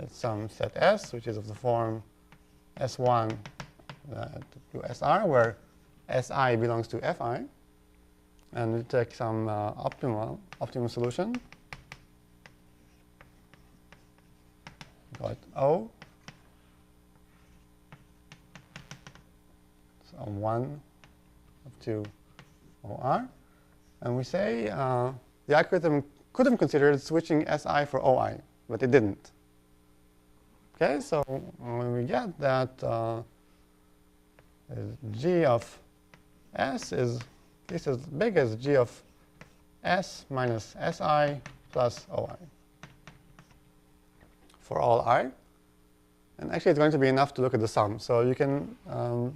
It's some set S, which is of the form S1 to SR, where SI belongs to FI. And we take some optimal solution. We call it O. So 1 up to OR. And we say the algorithm could have considered switching SI for OI, but it didn't. Okay, so when we get that G of S is at least as big as G of S minus SI plus OI for all I. And actually, it's going to be enough to look at the sum. So you can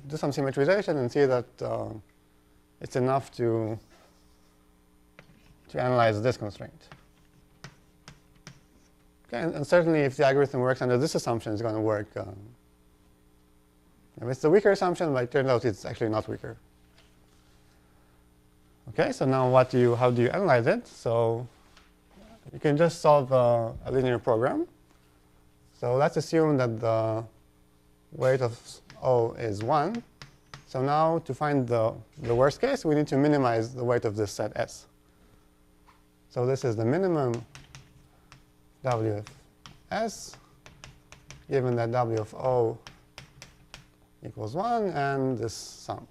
do some symmetrization and see that it's enough to analyze this constraint. Okay, and certainly, if the algorithm works under this assumption, it's going to work. It's the weaker assumption, but it turns out it's actually not weaker. Okay, so now how do you analyze it? So you can just solve a linear program. So let's assume that the weight of O is 1. So now to find the worst case, we need to minimize the weight of this set S. So this is the minimum W of S, given that W of O equals 1, and this sum.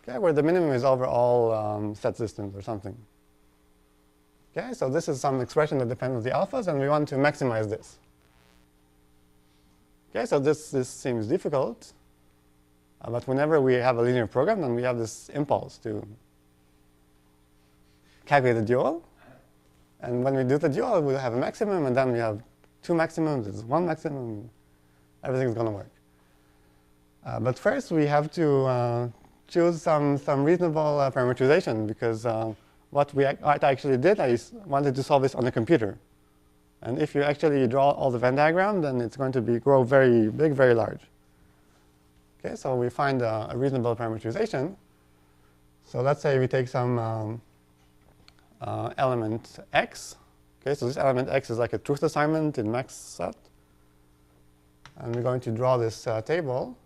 Okay, where the minimum is over all set systems or something. Okay, so this is some expression that depends on the alphas, and we want to maximize this. Okay, so this seems difficult, but whenever we have a linear program, then we have this impulse to calculate the dual. And when we do the dual, we'll have a maximum, and then we have two maximums, there's one maximum, everything's going to work. But first, we have to choose some reasonable parameterization, because what I actually did, I wanted to solve this on a computer. And if you actually draw all the Venn diagram, then it's going to grow very big, very large. Okay, so we find a reasonable parameterization. So let's say we take some element x. Okay, so this element x is like a truth assignment in max set. And we're going to draw this table.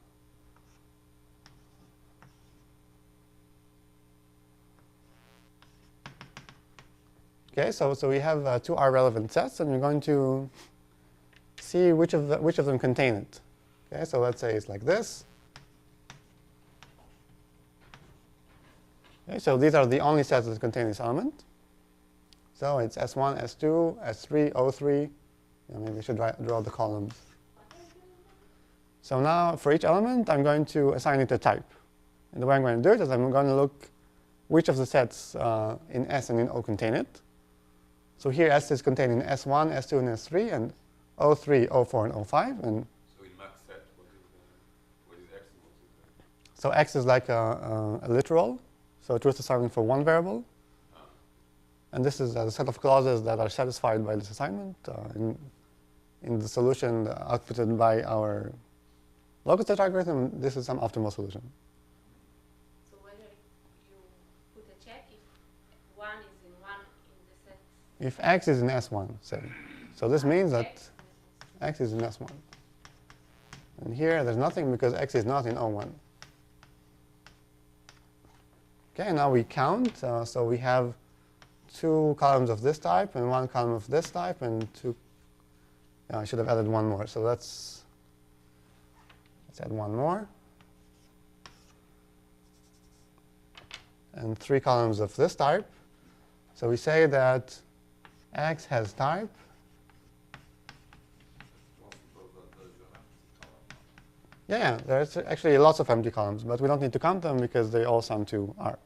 Okay, so we have two R-relevant sets, and we're going to see which of them contain it. Okay, so let's say it's like this. Okay, so these are the only sets that contain this element. So it's S1, S2, S3, O3. Maybe I should draw the columns. So now for each element, I'm going to assign it a type. And the way I'm going to do it is I'm going to look which of the sets in S and in O contain it. So here S is contained in S1, S2, and S3, and O3, O4, and O5. And So in max set, what is X and what is Y? so X is like a literal, so a truth assignment for one variable. And this is a set of clauses that are satisfied by this assignment in the solution outputted by our locus set algorithm. This is some optimal solution. So whether you put a check if one is in the set. If X is in S1, say. So this means that X is in S1. And here there's nothing because X is not in O1. Okay, now we count. So we have two columns of this type and one column of this type, and two. I should have added one more. So let's add one more. And three columns of this type. So we say that X has type. Yeah, there's actually lots of empty columns, but we don't need to count them because they all sum to R.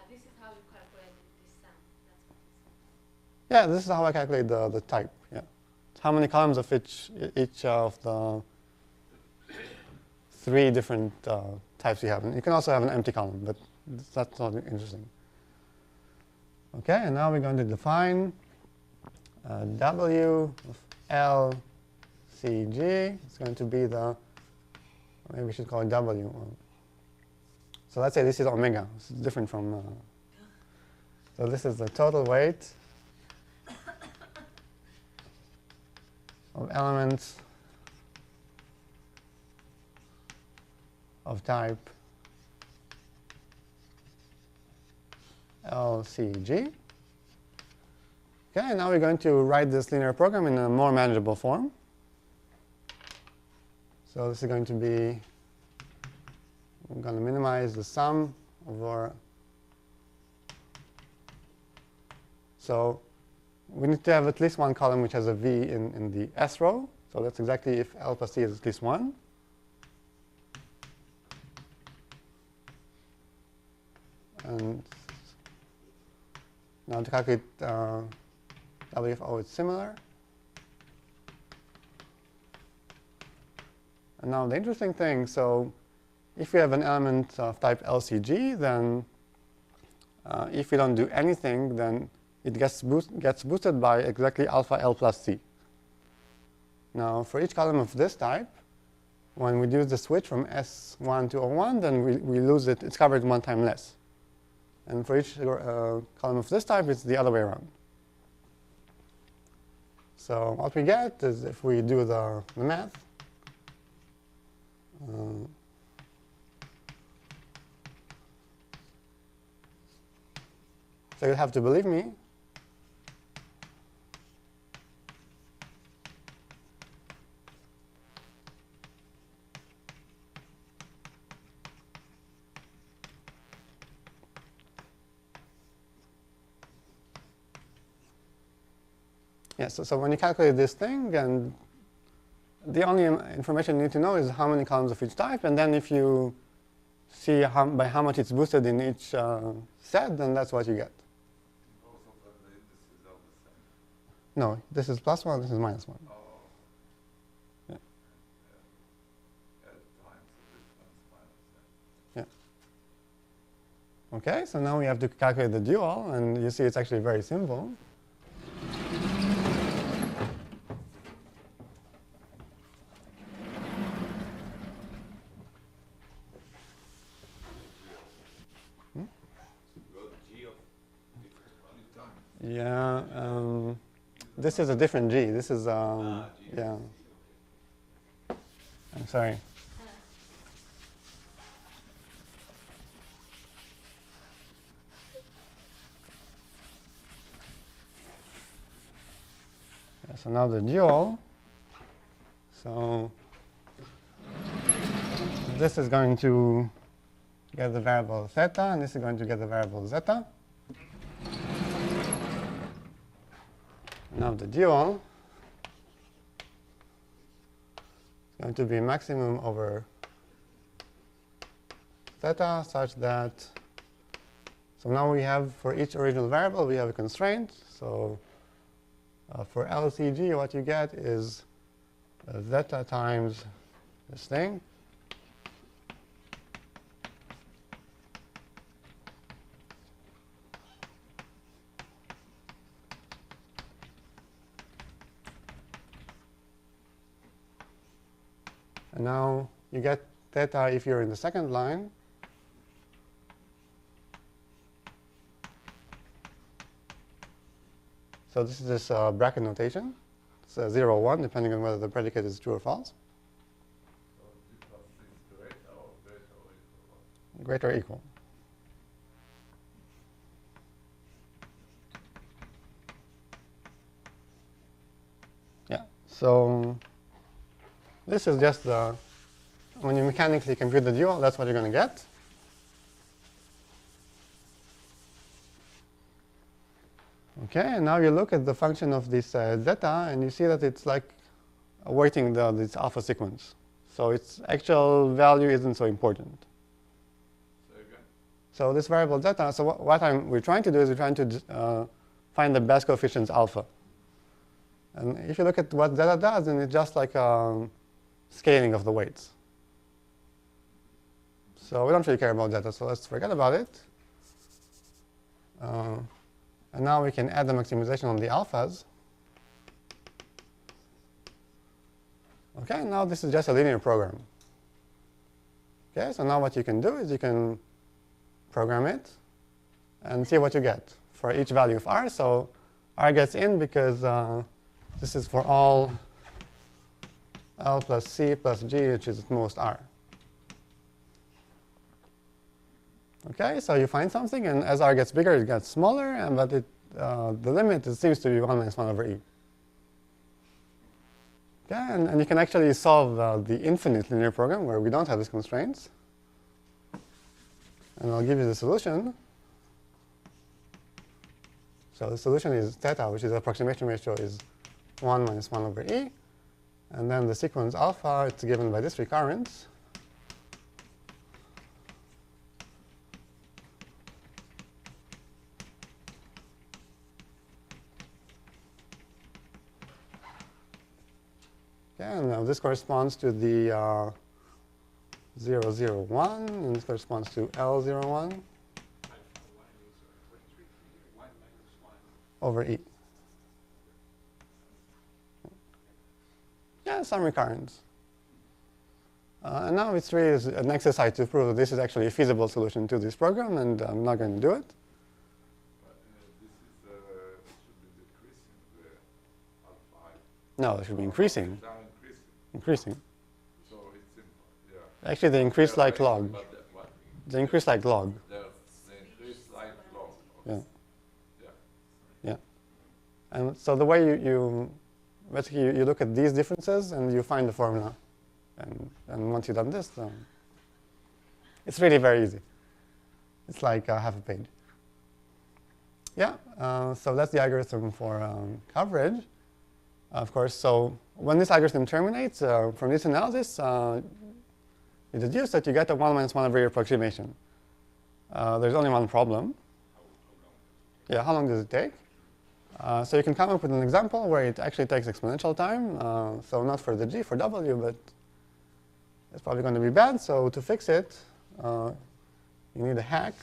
This is how you calculate this sum. That's what it Yeah, this is how I calculate the type. Yeah, it's how many columns of each of the three different types you have. And you can also have an empty column, but that's not interesting. Okay, and now we're going to define W of L CG. It's going to be maybe we should call it W. So let's say this is omega. This is different from, so this is the total weight of elements of type LCG. Okay, now we're going to write this linear program in a more manageable form. So this is going to be, I'm going to minimize the sum over. So we need to have at least one column which has a V in the S row. So that's exactly if L plus C is at least 1. And now to calculate W of O, it's similar. And now the interesting thing, so if we have an element of type LCG, then if we don't do anything, then it gets boosted by exactly alpha L plus C. Now for each column of this type, when we do the switch from S1 to O1, then we lose it. It's covered one time less. And for each column of this type, it's the other way around. So what we get is if we do the math, So you have to believe me. Yes, so when you calculate this thing, and the only information you need to know is how many columns of each type, and then if you see by how much it's boosted in each set, then that's what you get. Both of them, the indices are the same. No, this is +1, this is -1. Oh. Yeah. Add times the difference minus that. Okay, so now we have to calculate the dual, and you see it's actually very simple. Yeah, this is a different G. This is, yeah. I'm sorry. Yeah, so now the dual. So this is going to get the variable theta, and this is going to get the variable zeta. Now the dual is going to be maximum over theta such that, so now we have, for each original variable, we have a constraint. So for LCG, what you get is zeta times this thing. And now you get theta if you're in the second line. So this is this bracket notation. It's 0, 1, depending on whether the predicate is true or false. So G plus is greater or greater or equal? Greater or equal. Yeah, so this is just the, when you mechanically compute the dual, that's what you're going to get. Okay, and now you look at the function of this zeta, and you see that it's like awaiting this alpha sequence. So its actual value isn't so important. Say again? So this variable zeta, so what we're trying to do is we're trying to find the best coefficients alpha. And if you look at what zeta does, then it's just like scaling of the weights. So we don't really care about zeta, so let's forget about it. And now we can add the maximization on the alphas. Okay, now this is just a linear program. Okay, so now what you can do is you can program it and see what you get for each value of r. So r gets in because this is for all L plus C plus G, which is at most r. Okay, so you find something, and as r gets bigger, it gets smaller, and but the limit seems to be 1 minus 1 over e. Okay, and you can actually solve the infinite linear program where we don't have these constraints. And I'll give you the solution. So the solution is theta, which is the approximation ratio, is 1 minus 1 over e. And then the sequence alpha, it's given by this recurrence. Okay, and now this corresponds to the 0, 0, 1, and this corresponds to L, 0, 1 over E. Yeah, some recurrence. And now it's really an exercise to prove that this is actually a feasible solution to this program, and I'm not going to do it. But this should be decreasing the alpha. No, it should be increasing. Now increasing. Increasing. So it's simple, yeah. Actually, they increase like log. But what? They increase like log. They increase like log. Yeah. And so the way you basically you look at these differences and you find the formula. And once you've done this, it's really very easy. It's like half a page. Yeah, so that's the algorithm for coverage. Of course, so when this algorithm terminates, from this analysis, you deduce that you get a 1 minus 1 over approximation. There's only one problem. Yeah, how long does it take? So you can come up with an example where it actually takes exponential time. So not for the g, for w, but it's probably going to be bad. So to fix it, you need a hack.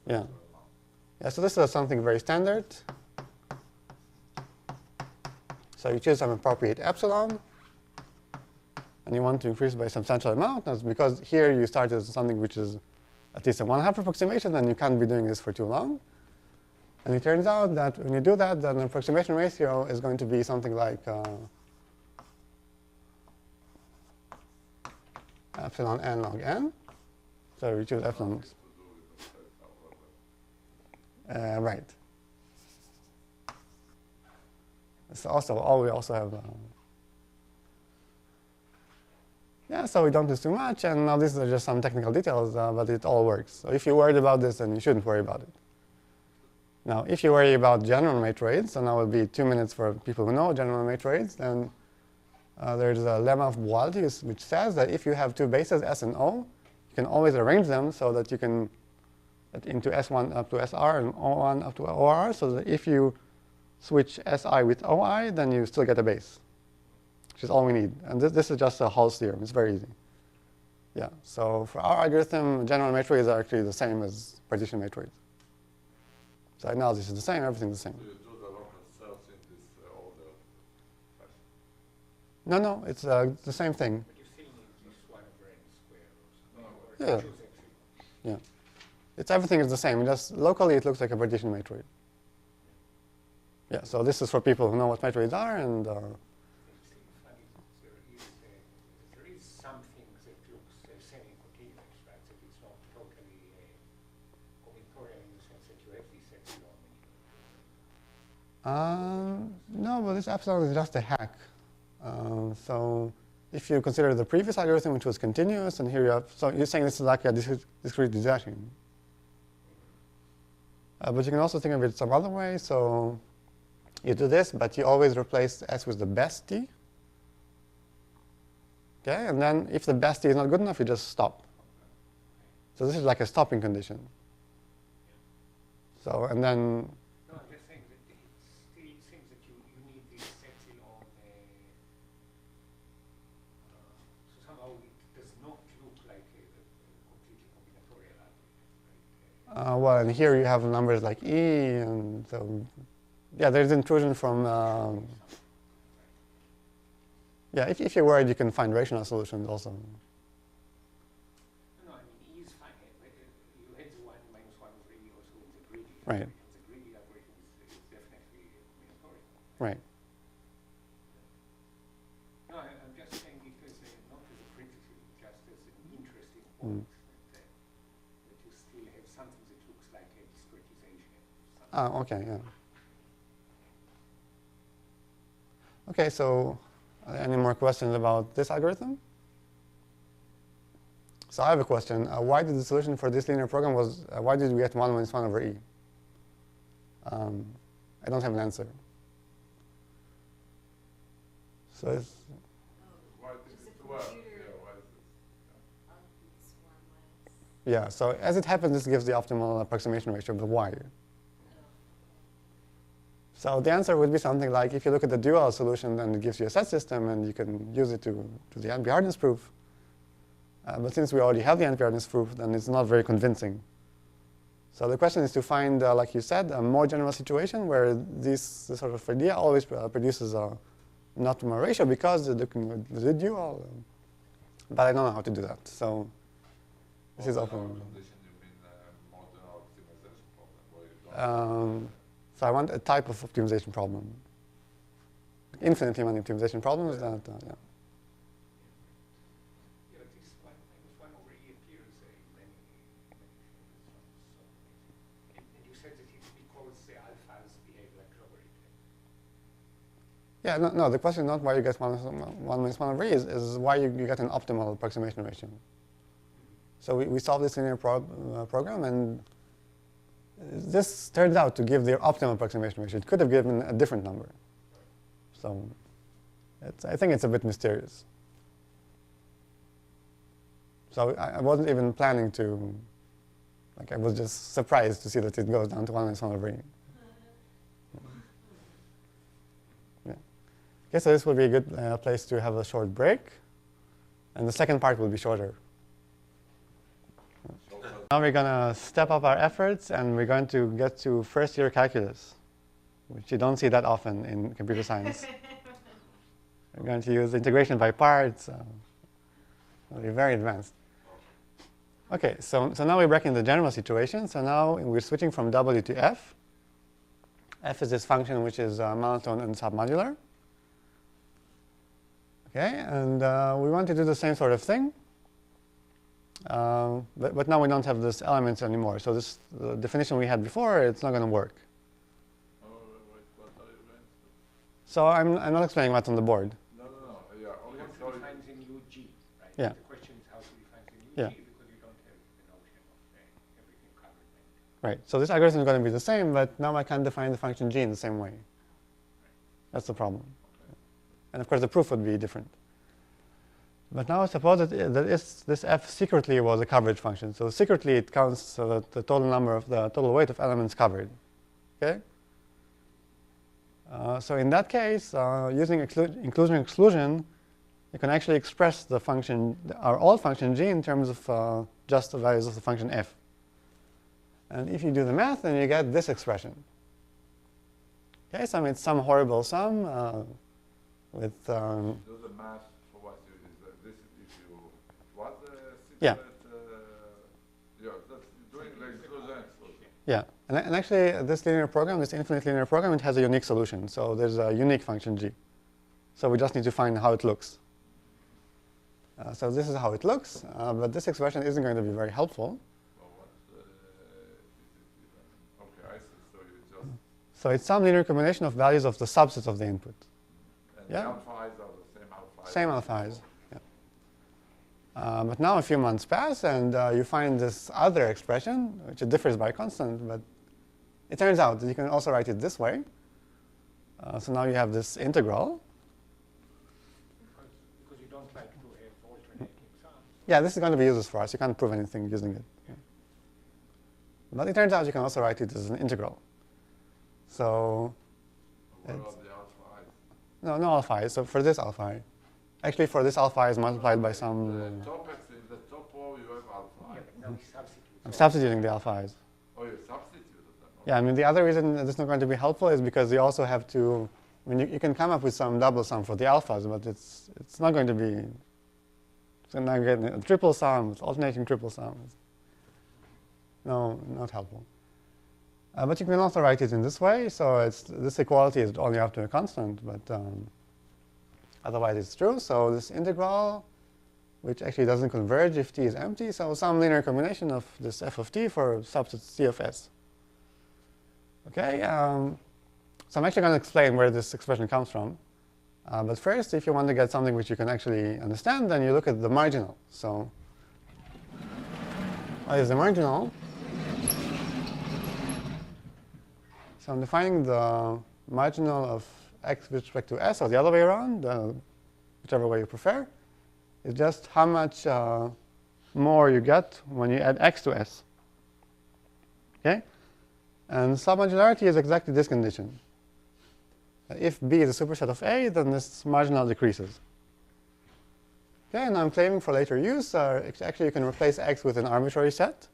Yeah. Yeah, so this is something very standard. So you choose some appropriate epsilon, and you want to increase by a substantial amount. That's because here you start as something which is at least a 1/2 approximation, and you can't be doing this for too long. And it turns out that when you do that, then the approximation ratio is going to be something like epsilon n log n. So we choose epsilon. Right. So also, we also have, yeah, so we don't do too much, and now these are just some technical details, but it all works. So if you're worried about this, then you shouldn't worry about it. Now, if you worry about general matroids, and that will be 2 minutes for people who know general matroids, then there's a lemma of duality which says that if you have two bases, S and O, you can always arrange them so that you can into S1 up to SR and O1 up to OR, so that if you switch SI with OI, then you still get a base, which is all we need. And this is just a Hall's theorem. It's very easy. Yeah, so for our algorithm, general matroids are actually the same as partition matroids. So analysis is the same, everything's the same. So you do the local cells in this order fashion? No, no, it's the same thing. But you still need this 1 over n squared or something. Yeah. Or choose epsilon. Yeah. Everything is the same. Just locally, it looks like a partition matroid. Yeah, so this is for people who know what matroids are, and It's funny, there is something that looks semi-continuous, right? That it's not totally combinatorial in the sense that you have this epsilon. no, but this epsilon is just a hack. So if you consider the previous algorithm, which was continuous, and here you have, so you're saying this is like a discrete detaching. But you can also think of it some other way. So you do this, but you always replace S with the best T. Okay, and then if the best T is not good enough, you just stop. So this is like a stopping condition. So, and then, No, I'm just saying that it still seems that you need this epsilon. So somehow it does not look like a completely combinatorial algorithm, right? well, and here you have numbers like E, and so, yeah, there's intrusion from, yeah, if you're worried, you can find rational solutions also. No, I mean, E is fine. You had the 1 minus 1 over E also in the greedy. Right. And the greedy algorithm is definitely combinatorial. Right. No, I'm just saying it as not as a criticism, just as an interesting point that you still have something that looks like a discretization. Okay, yeah. Okay, so any more questions about this algorithm? So I have a question. Why did the solution for this linear program was, why did we get 1 minus 1 over E? I don't have an answer. So it's, Why did Just it a work? computer. Yeah, why is it? This 1 minus. yeah, so as it happens, this gives the optimal approximation ratio of the Y. So the answer would be something like, if you look at the dual solution, then it gives you a set system, and you can use it to the NP-hardness proof. But since we already have the NP-hardness proof, then it's not very convincing. So the question is to find, like you said, a more general situation where this sort of idea always produces an optimal ratio because they're looking at the dual. But I don't know how to do that. So this is open. Condition, you mean modern optimization problem, where you don't So I want a type of optimization problem. Infinitely many optimization problems that, yeah. Yeah, but this 1 minus 1 over E appears in many things. And you said that it's because the alphas Yeah, no, the question is not why you get 1 minus 1 over e is why you get an optimal approximation ratio. So we solved this linear program, and this turns out to give the optimal approximation ratio. It could have given a different number. So I think it's a bit mysterious. So I wasn't even planning to, like, I was just surprised to see that it goes down to 1 minus 1 over e. Yeah. Okay, so this will be a good place to have a short break. And the second part will be shorter. Now we're going to step up our efforts, and we're going to get to first-year calculus, which you don't see that often in computer science. We're going to use integration by parts. It'll be very advanced. OK, so now we're back in the general situation. So now we're switching from W to F. F is this function which is monotone and submodular. OK, and we want to do the same sort of thing. But now we don't have these elements anymore. So this the definition we had before, it's not going to work. Oh, wait, what are you going to? So I'm not explaining what's on the board. No. Yeah, We okay, want to sorry. define the new G, right? Yeah. The question is how to define the new Yeah. G, because you don't have the notion of everything covered. Right. So this algorithm is going to be the same, but now I can't define the function g in the same way. That's the problem. And of course, the proof would be different. But now suppose that this f secretly was a coverage function. So secretly, it counts the total number of the total weight of elements covered. Okay. So in that case, using inclusion-exclusion, you can actually express the function, our old function g, in terms of just the values of the function f. And if you do the math, then you get this expression. Okay, so I mean, it's some horrible sum with. Do the math for what you is this if you what the Yeah. yeah, that's doing the inclusion exclusion. Yeah, and actually, this linear program, this infinite linear program, it has a unique solution. So there's a unique function g. So we just need to find how it looks. So this is how it looks, but this expression isn't going to be very helpful. Well, what is it even? Okay, I see. So you just So it's some linear combination of values of the subsets of the input. and Yeah. the alpha i's are the same alpha i's. Same alpha i's. Yeah. But now a few months pass, and you find this other expression, which differs by constant. But it turns out that you can also write it this way. So now you have this integral. Because you don't like to have alternating sums. Yeah, this is going to be useless for us. You can't prove anything using it. Yeah. But it turns out you can also write it as an integral. So What about the alpha i's? no alpha I. So for this alpha I. Actually, for this alpha I is multiplied by some. In the top row you have alpha Yeah, i. but now we substitute. I'm substituting the alpha i's. Oh, you substituted them. Okay. Yeah, I mean, the other reason this is not going to be helpful is because you also have to, I mean, you can come up with some double sum for the alphas, but it's not going to be, so now you're getting a triple sum, it's alternating triple sums. No, not helpful. But you can also write it in this way, so this equality is only up to a constant, but otherwise it's true. So this integral, which actually doesn't converge if t is empty, so some linear combination of this f of t for subset c of s. Okay, so I'm actually going to explain where this expression comes from. But first, if you want to get something which you can actually understand, then you look at the marginal. So what is the marginal? So I'm defining the marginal of x with respect to s, or the other way around, whichever way you prefer. It's just how much more you get when you add x to s. Okay? And submodularity is exactly this condition. If B is a superset of A, then this marginal decreases. Okay, and I'm claiming for later use, actually you can replace X with an arbitrary set.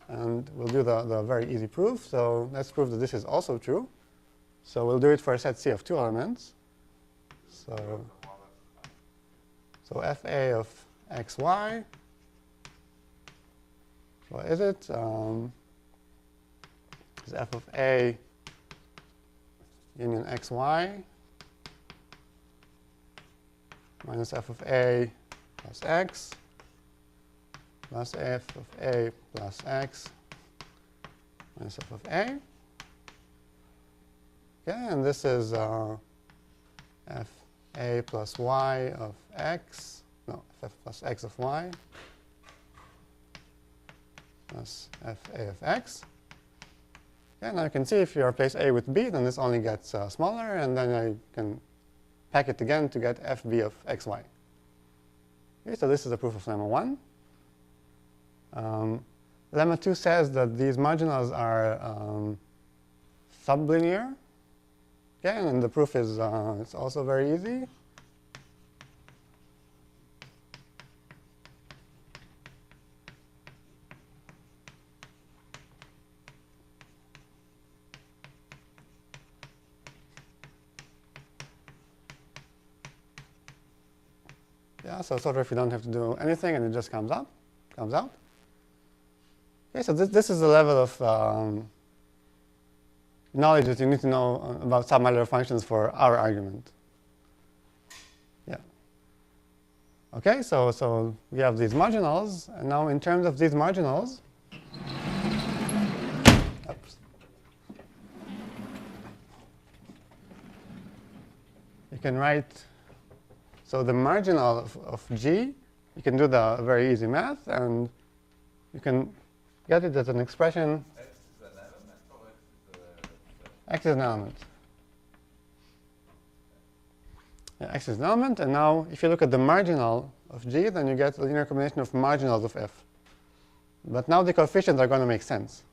And we'll do the very easy proof. So let's prove that this is also true. So we'll do it for a set C of 2 elements. So FA of xy, what is it? Is f of A union xy minus f of A plus x plus f of A plus x minus f of A. Okay, and this is fa plus y of x, no, ff plus x of y plus fa of x. Okay, now you can see if you replace a with b, then this only gets smaller, and then I can pack it again to get fb of xy. Okay, so this is the proof of lemma 1. Lemma 2 says that these marginals are sublinear. Okay, and the proof is it's also very easy. Yeah, so sort of you don't have to do anything, and it just comes out. Okay, so this is the level of knowledge that you need to know about submodular functions for our argument. Yeah. Okay, so we have these marginals, and now in terms of these marginals, oops, you can write, so the marginal of G, you can do the very easy math, and you can get it as an expression. X is an element or X is a set? X is an element. Yeah, X is an element, and now if you look at the marginal of G, then you get a linear combination of marginals of F. But now the coefficients are going to make sense.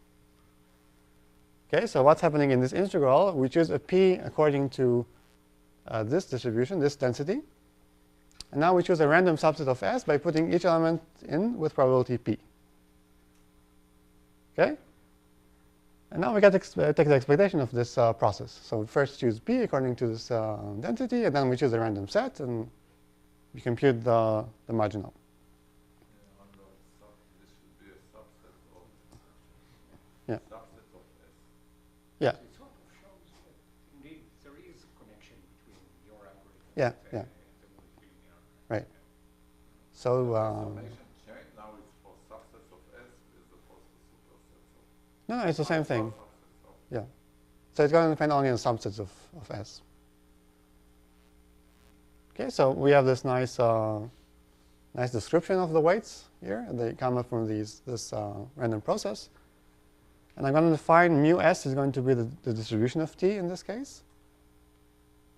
Okay, so what's happening in this integral? We choose a P according to this distribution, this density. And now we choose a random subset of S by putting each element in with probability P. Okay? And now we get take the expectation of this process. So we first choose P according to this density, and then we choose a random set, and we compute the marginal. Yeah, on the this should be a subset of Yeah. subset of S. Yeah, It sort of shows that indeed there is a connection between your algorithm Yeah, and yeah. the multilinear. right. So Summation chain now is for subsets of S as opposed to supersets of no, it's the same thing. subsets of Yeah. So it's going to depend only on subsets of S. Okay, so we have this nice nice description of the weights here. They come up from this random process. And I'm going to define mu S is going to be the distribution of T in this case.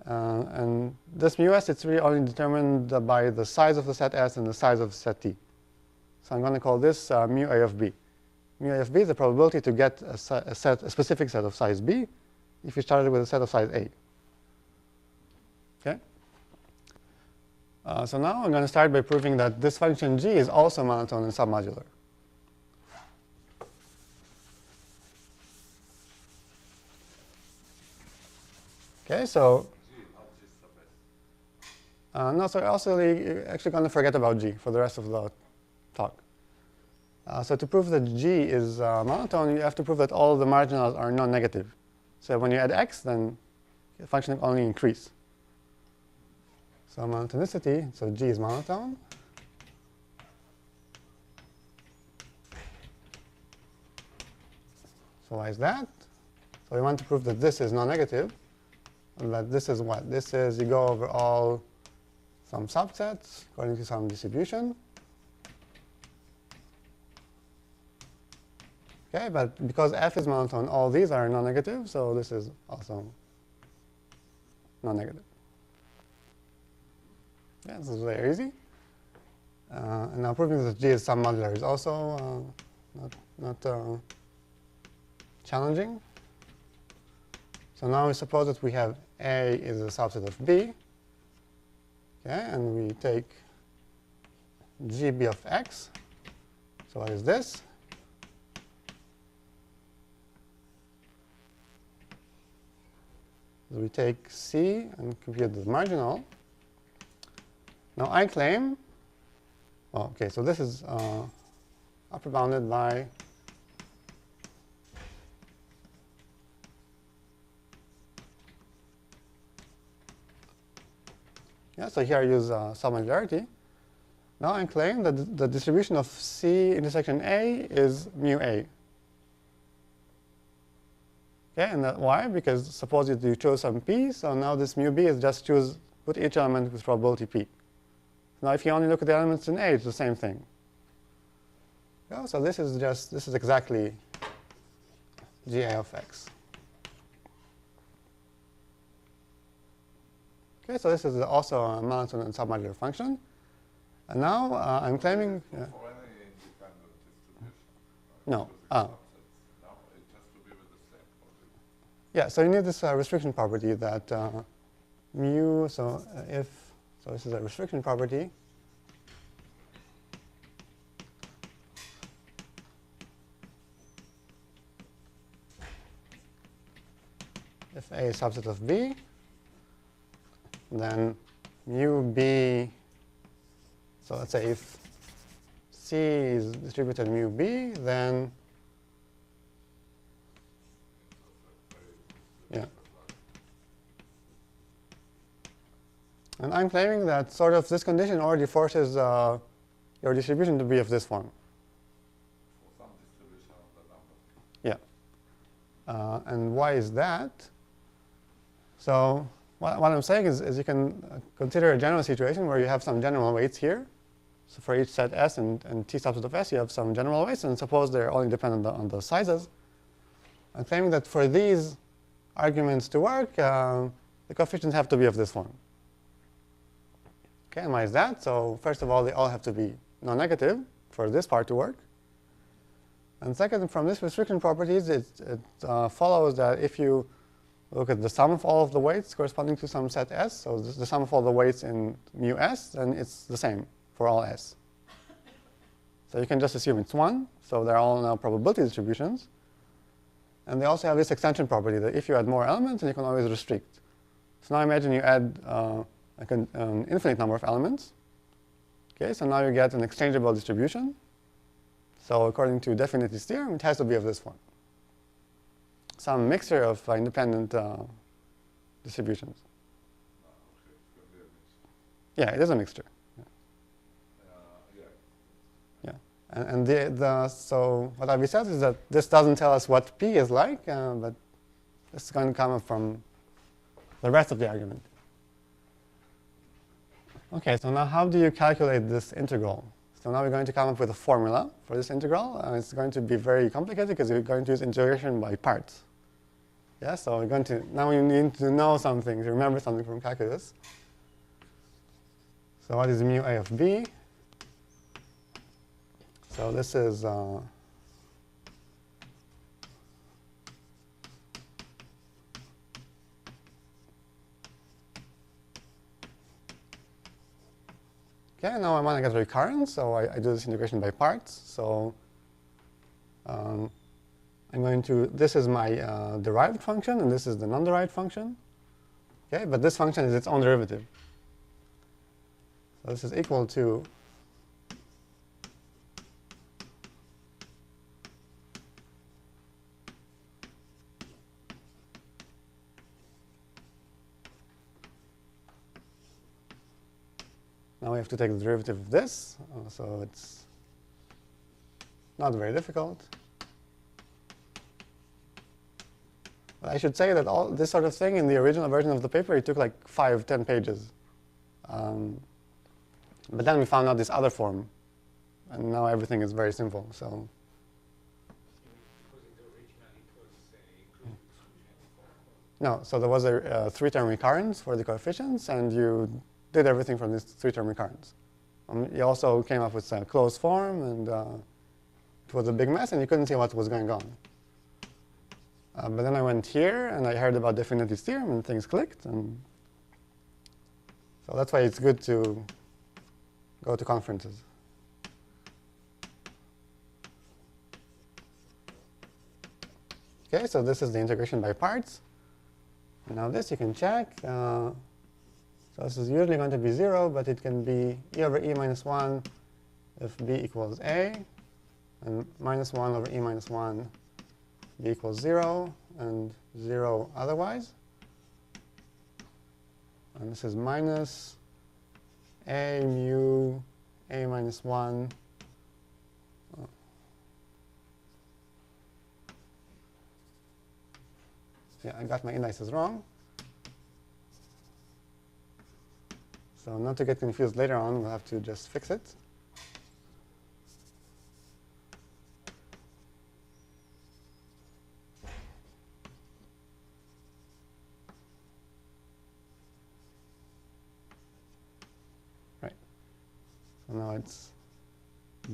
And this mu S, it's really only determined by the size of the set S and the size of set T. So I'm going to call this mu A of B. Mu A of B is the probability to get a specific set of size B if you started with a set of size A. Okay? So now I'm going to start by proving that this function G is also monotone and submodular. Okay, so G, not G sub S. no, so you're actually going to forget about G for the rest of the talk. So to prove that G is monotone, you have to prove that all of the marginals are non-negative. So when you add x, then the function will only increase. So monotonicity, so G is monotone. So why is that? So we want to prove that this is non-negative. And that this is what? This is you go over all some subsets according to some distribution. Okay, but because F is monotone, all these are non-negative, so this is also non-negative. Yeah, this is very easy. And now proving that G is submodular is also not challenging. So now we suppose that we have A is a subset of B. Okay, and we take GB of X. So what is this? So we take C and compute the marginal. Now I claim, well, okay, so this is upper bounded by so here I use submodularity. Now I claim that the distribution of C intersection A is mu A. Okay, and why? Because suppose you chose some p, so now this mu b is just put each element with probability p. Now if you only look at the elements in A, it's the same thing. Yeah, so this is exactly GA of x. Okay, so this is also a monotone and submodular function. And now I'm claiming... For any independent distribution. No. No, it has to be with the same probability. Yeah, so you need this restriction property that mu, so this is a restriction property. If A is subset of B, then mu B, so let's say if C is distributed mu B, then yeah. And I'm claiming that sort of this condition already forces your distribution to be of this form. For some distribution of the number. Yeah. And why is that? So what I'm saying is you can consider a general situation where you have some general weights here. So for each set S and T subset of S, you have some general weights, and suppose they're only dependent on the sizes. I'm claiming that for these arguments to work, the coefficients have to be of this form. Okay, and why is that? So first of all, they all have to be non-negative for this part to work. And second, from this restriction properties, it follows that if you look at the sum of all of the weights corresponding to some set S, so the sum of all the weights in mu S, then it's the same for all S. So you can just assume it's 1. So they're all now probability distributions. And they also have this extension property that if you add more elements, then you can always restrict. So now imagine you add an infinite number of elements. Okay, so now you get an exchangeable distribution. So according to definity's theorem, it has to be of this form. Some mixture of independent distributions. Okay, it's going to be a mixture. Yeah, it is a mixture. Yeah. And so what Avi says is that this doesn't tell us what P is like, but this is going to come up from the rest of the argument. Okay, so now how do you calculate this integral? So now we're going to come up with a formula for this integral. It's going to be very complicated because we're going to use integration by parts. Yeah, so we're going to, now we need to know something, to remember something from calculus. So what is mu A of B? So this is okay, now I want to get recurrence, so I do this integration by parts. So I'm going to, this is my derived function, and this is the non-derived function. Okay, but this function is its own derivative. So this is equal to now we have to take the derivative of this, so it's not very difficult. But I should say that all this sort of thing in the original version of the paper, it took like 5-10 pages. But then we found out this other form, and now everything is very simple. So. No, so there was a 3-term recurrence for the coefficients, and you did everything from this 3-term recurrence. You also came up with a closed form, and it was a big mess, and you couldn't see what was going on. But then I went here, and I heard about definity's theorem, and things clicked. And so that's why it's good to go to conferences. Okay, so this is the integration by parts. And now this you can check. So this is usually going to be 0, but it can be e over e minus 1 if b equals a, and minus 1 over e minus 1 b equals 0, and 0 otherwise. And this is minus a mu a minus 1 Yeah, I got my indices wrong. So not to get confused later on, we'll have to just fix it. Right. So now it's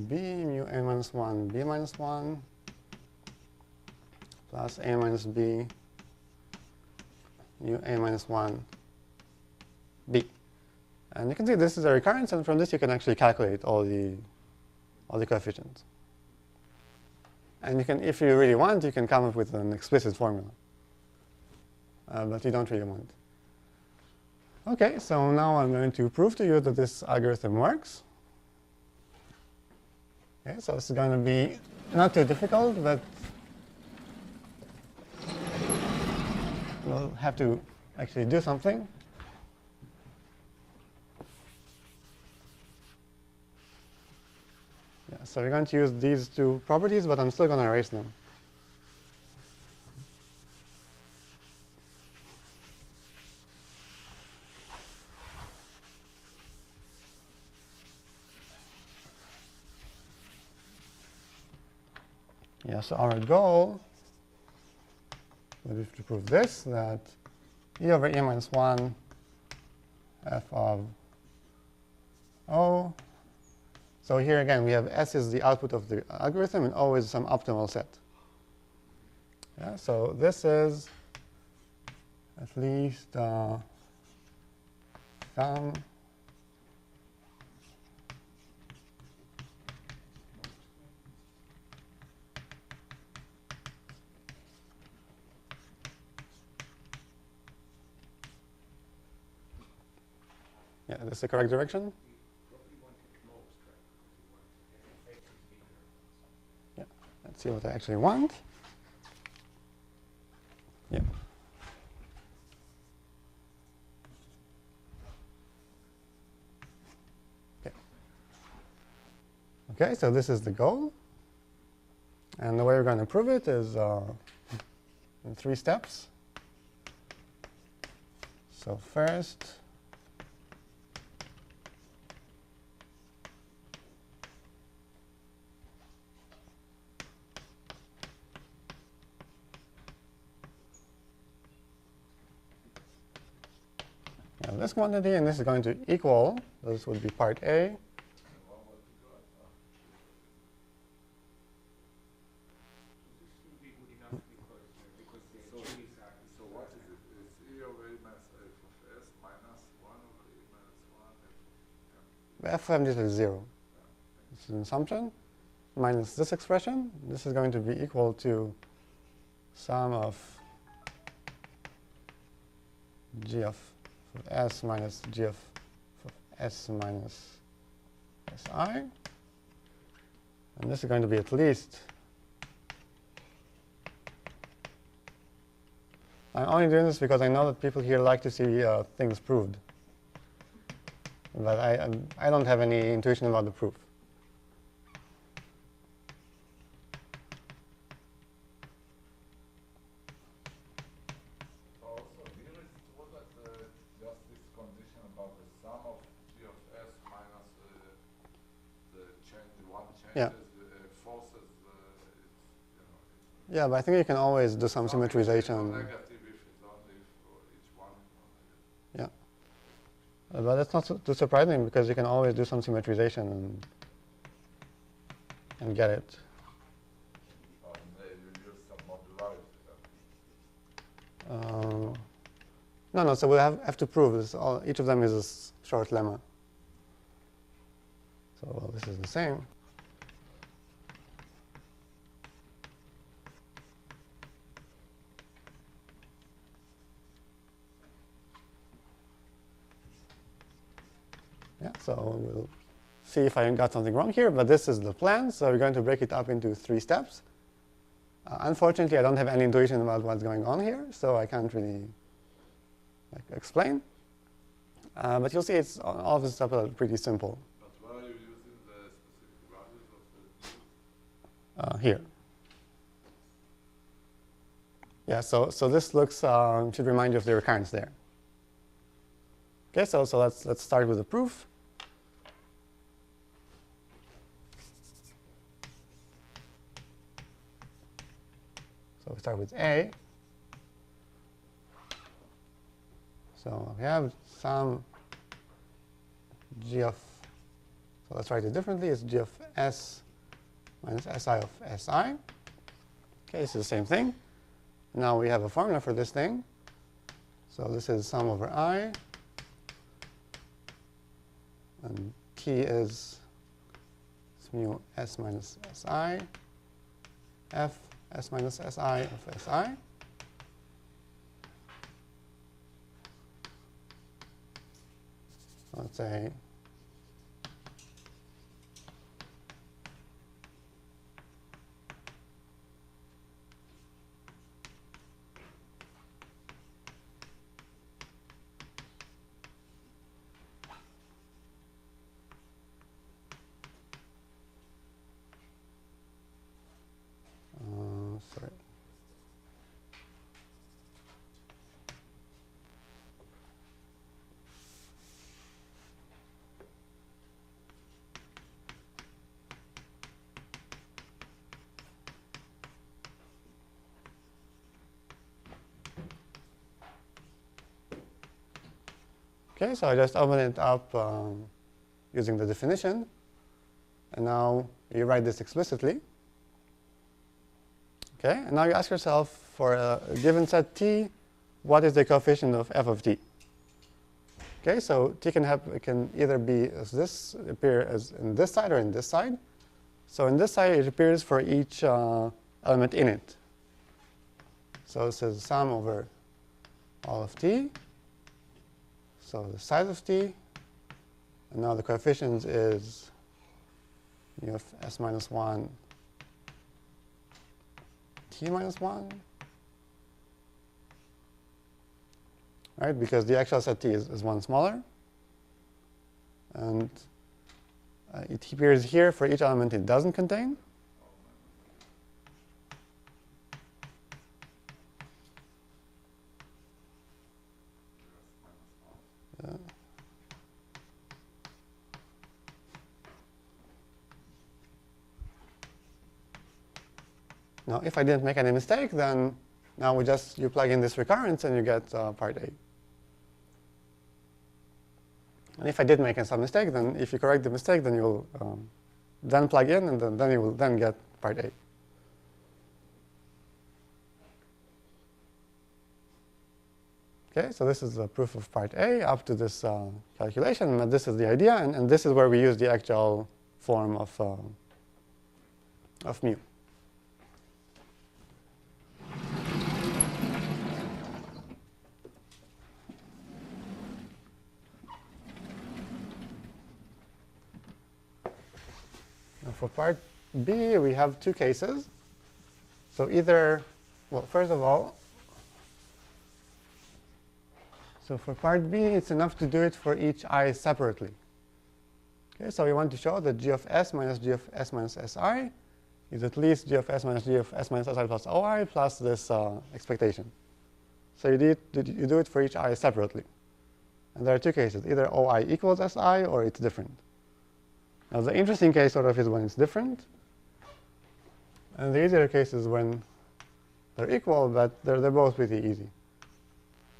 b mu a minus 1 b minus 1 plus a minus b mu a minus 1 b. And you can see this is a recurrence, and from this you can actually calculate all the coefficients. And you can, if you really want, you can come up with an explicit formula. But you don't really want. OK, so now I'm going to prove to you that this algorithm works. Okay, so this is going to be not too difficult, but we'll have to actually do something. Yeah, so we're going to use these two properties, but I'm still going to erase them. Yeah, so our goal would be to prove this, that e over e minus 1 f of O. So here again, we have S is the output of the algorithm, and O is some optimal set. Yeah, so this is at least some yeah, this is the correct direction. Yeah, let's see what I actually want. Yeah. Okay. Okay, so this is the goal. And the way we're going to prove it is in 3 steps. So first, this quantity, and this is going to equal, this would be part A. So what is it? It's e over e minus f of s minus 1 over e minus 1 f of m. F of m is 0. This is an assumption. Minus this expression. This is going to be equal to sum of g of s minus g of s minus si. And this is going to be at least, I'm only doing this because I know that people here like to see things proved. But I don't have any intuition about the proof. Yeah. Yeah, but I think you can always do some symmetrization. Yeah. But that's not too surprising because you can always do some symmetrization and get it. No, so we'll have to prove this. Each of them is a short lemma. So well, this is the same. Yeah, so we'll see if I got something wrong here, but this is the plan, so we're going to break it up into 3 steps. Unfortunately, I don't have any intuition about what's going on here, so I can't really explain. But you'll see it's all of this stuff are pretty simple. But where are you using the specific values of the Here. Yeah, so this looks should remind you of the recurrence there. Okay, so let's start with the proof. So we start with A. So we have some g of, so let's write it differently. It's g of s minus si of si. Okay, this is the same thing. Now we have a formula for this thing. So this is sum over I. And t is mu s minus si, f s minus si of si. So let's say sorry. Okay, so I just open it up using the definition. And now you write this explicitly. Okay, and now you ask yourself, for a given set t, what is the coefficient of f of t? Okay, so t can either be as this, appear as in this side or in this side. So in this side, it appears for each element in it. So this is sum over all of t. So the size of t, and now the coefficient is mu of s minus 1 t minus 1, right? Because the actual set t is 1 smaller. And it appears here for each element it doesn't contain. Now, if I didn't make any mistake, then now you plug in this recurrence and you get part A. And if I did make some mistake, then if you correct the mistake, then you'll then plug in, and then you will then get part A. Okay, so this is the proof of part A up to this calculation, and this is the idea, and this is where we use the actual form of mu. Now for part B, we have two cases. So either, well, first of all, so for part B, it's enough to do it for each I separately. Okay, so we want to show that g of s minus g of s minus si is at least g of s minus si plus oi plus this expectation. So you do it for each I separately. And there are two cases. Either oi equals si or it's different. Now the interesting case sort of is when it's different. And the easier case is when they're equal, but they're both pretty easy.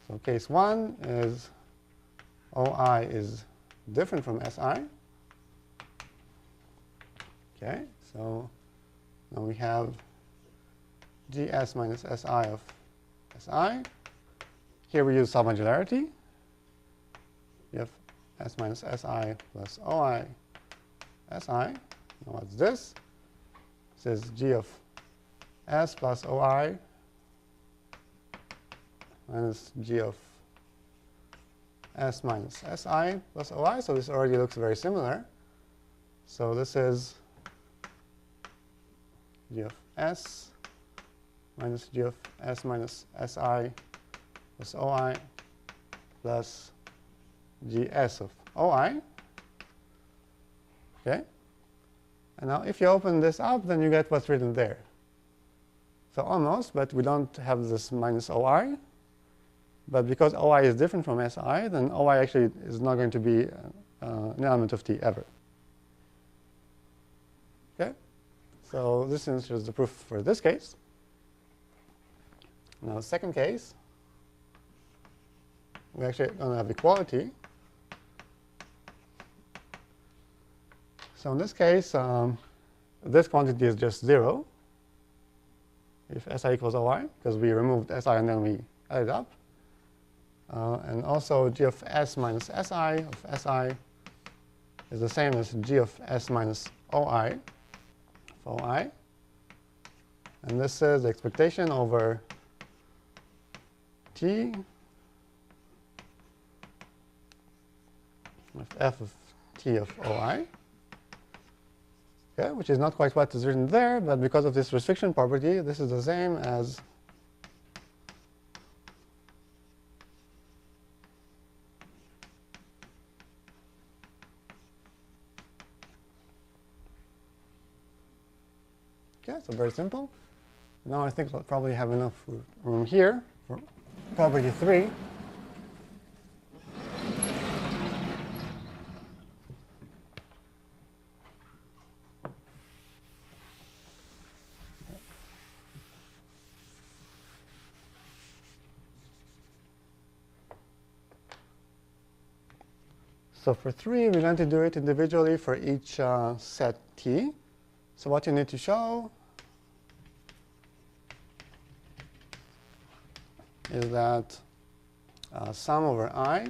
So case 1 is oi is different from si. Okay, so now we have gs minus si of si. Here we use submodularity. You have s minus si plus oi si. Now what's this? This is g of s plus oi minus g of s minus si plus oi. So this already looks very similar. So this is g of s minus g of s minus si plus oi plus gs of oi. Okay? And now if you open this up, then you get what's written there. So almost, but we don't have this minus OI. But because OI is different from SI, then OI actually is not going to be an element of T ever. Okay? So this is the proof for this case. Now, the second case, we actually going to have equality. So in this case, this quantity is just 0 if SI equals OI, because we removed SI and then we added up. And also g of S minus SI of SI is the same as g of S minus OI of OI. And this is the expectation over T of F of T of OI. Okay, which is not quite what is written there, but because of this restriction property, this is the same as okay, so very simple. Now I think we'll probably have enough room here for property 3. So for 3, we're going to do it individually for each set T. So what you need to show is that sum over I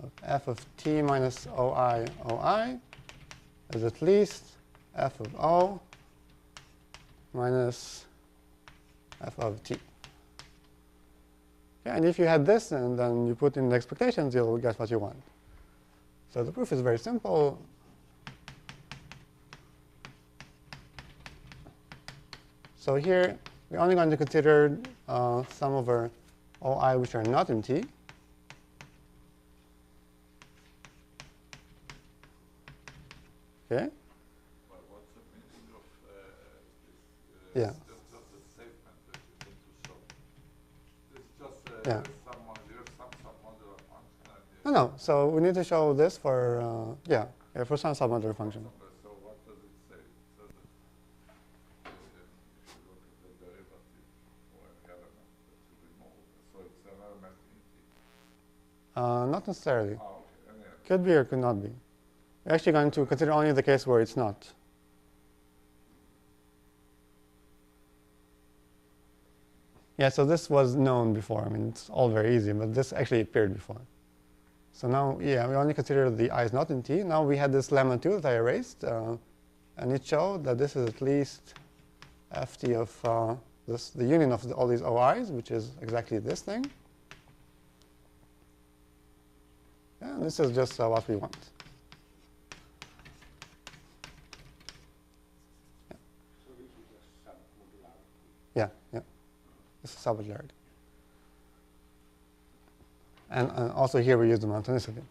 of f of T minus OI OI is at least f of O minus f of T. Okay, and if you had this and then you put in the expectations, you'll get what you want. So the proof is very simple. So here, we're only going to consider sum over OI which are not in T. Okay? But what's the meaning of this? Yeah. Just a statement that you need to show. It's just Yeah. you have some submodular function. No, no. So we need to show this for, for some submodular function. So what does it say? It says that if you look at the derivative or an element that you remove, so it's an element in T. Not necessarily. Oh, okay. Anyway. Could be or could not be. We're actually going to consider only the case where it's not. Yeah, so this was known before. I mean, it's all very easy, but this actually appeared before. So now, yeah, we only consider the I is not in T. Now we had this lemma 2 that I erased, and it showed that this is at least Ft of the union of all these OIs, which is exactly this thing. Yeah, and this is just what we want. So this is a submodularity. Yeah, yeah. This is submodularity. And also here we use the monotonicity.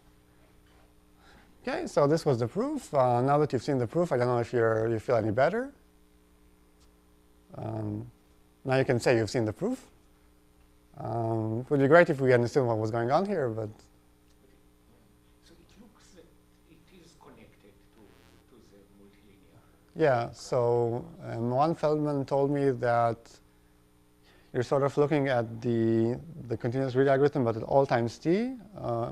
Okay, so this was the proof. Now that you've seen the proof, I don't know if you feel any better. Now you can say you've seen the proof. It would be great if we understood what was going on here, but So it looks that it is connected to the multilinear. yeah. So Juan Feldman told me that you're sort of looking at the continuous grid algorithm, but at all times t,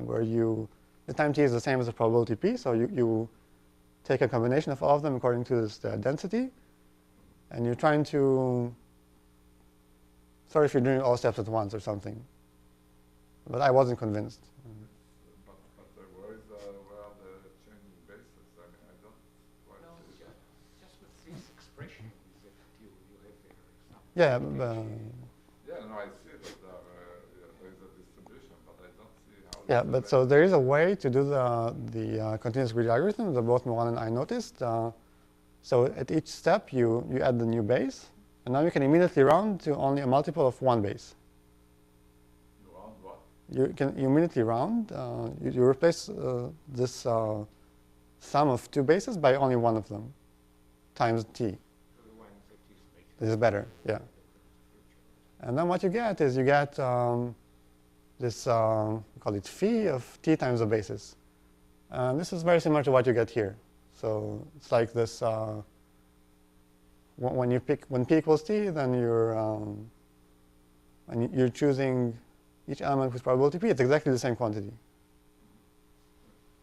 where the time t is the same as the probability p. So you take a combination of all of them according to this density, and you're trying to sort of you're doing all steps at once or something. But I wasn't convinced. But where are the changing bases? I mean, I don't quite No, see that. just with this expression that you have there. Yeah. Yeah, no, I see that there is a distribution, but I don't see how. Yeah, but so there is a way to do the continuous grid algorithm that both Moran and I noticed. So at each step, you add the new base, and now you can immediately round to only a multiple of one base. You round what? You immediately round. You replace this sum of two bases by only one of them times t. So the one This is better, yeah. And then what you get is you get this, we call it phi of t times the basis. And this is very similar to what you get here. So it's like this, when p equals t, then you're choosing each element with probability p. It's exactly the same quantity.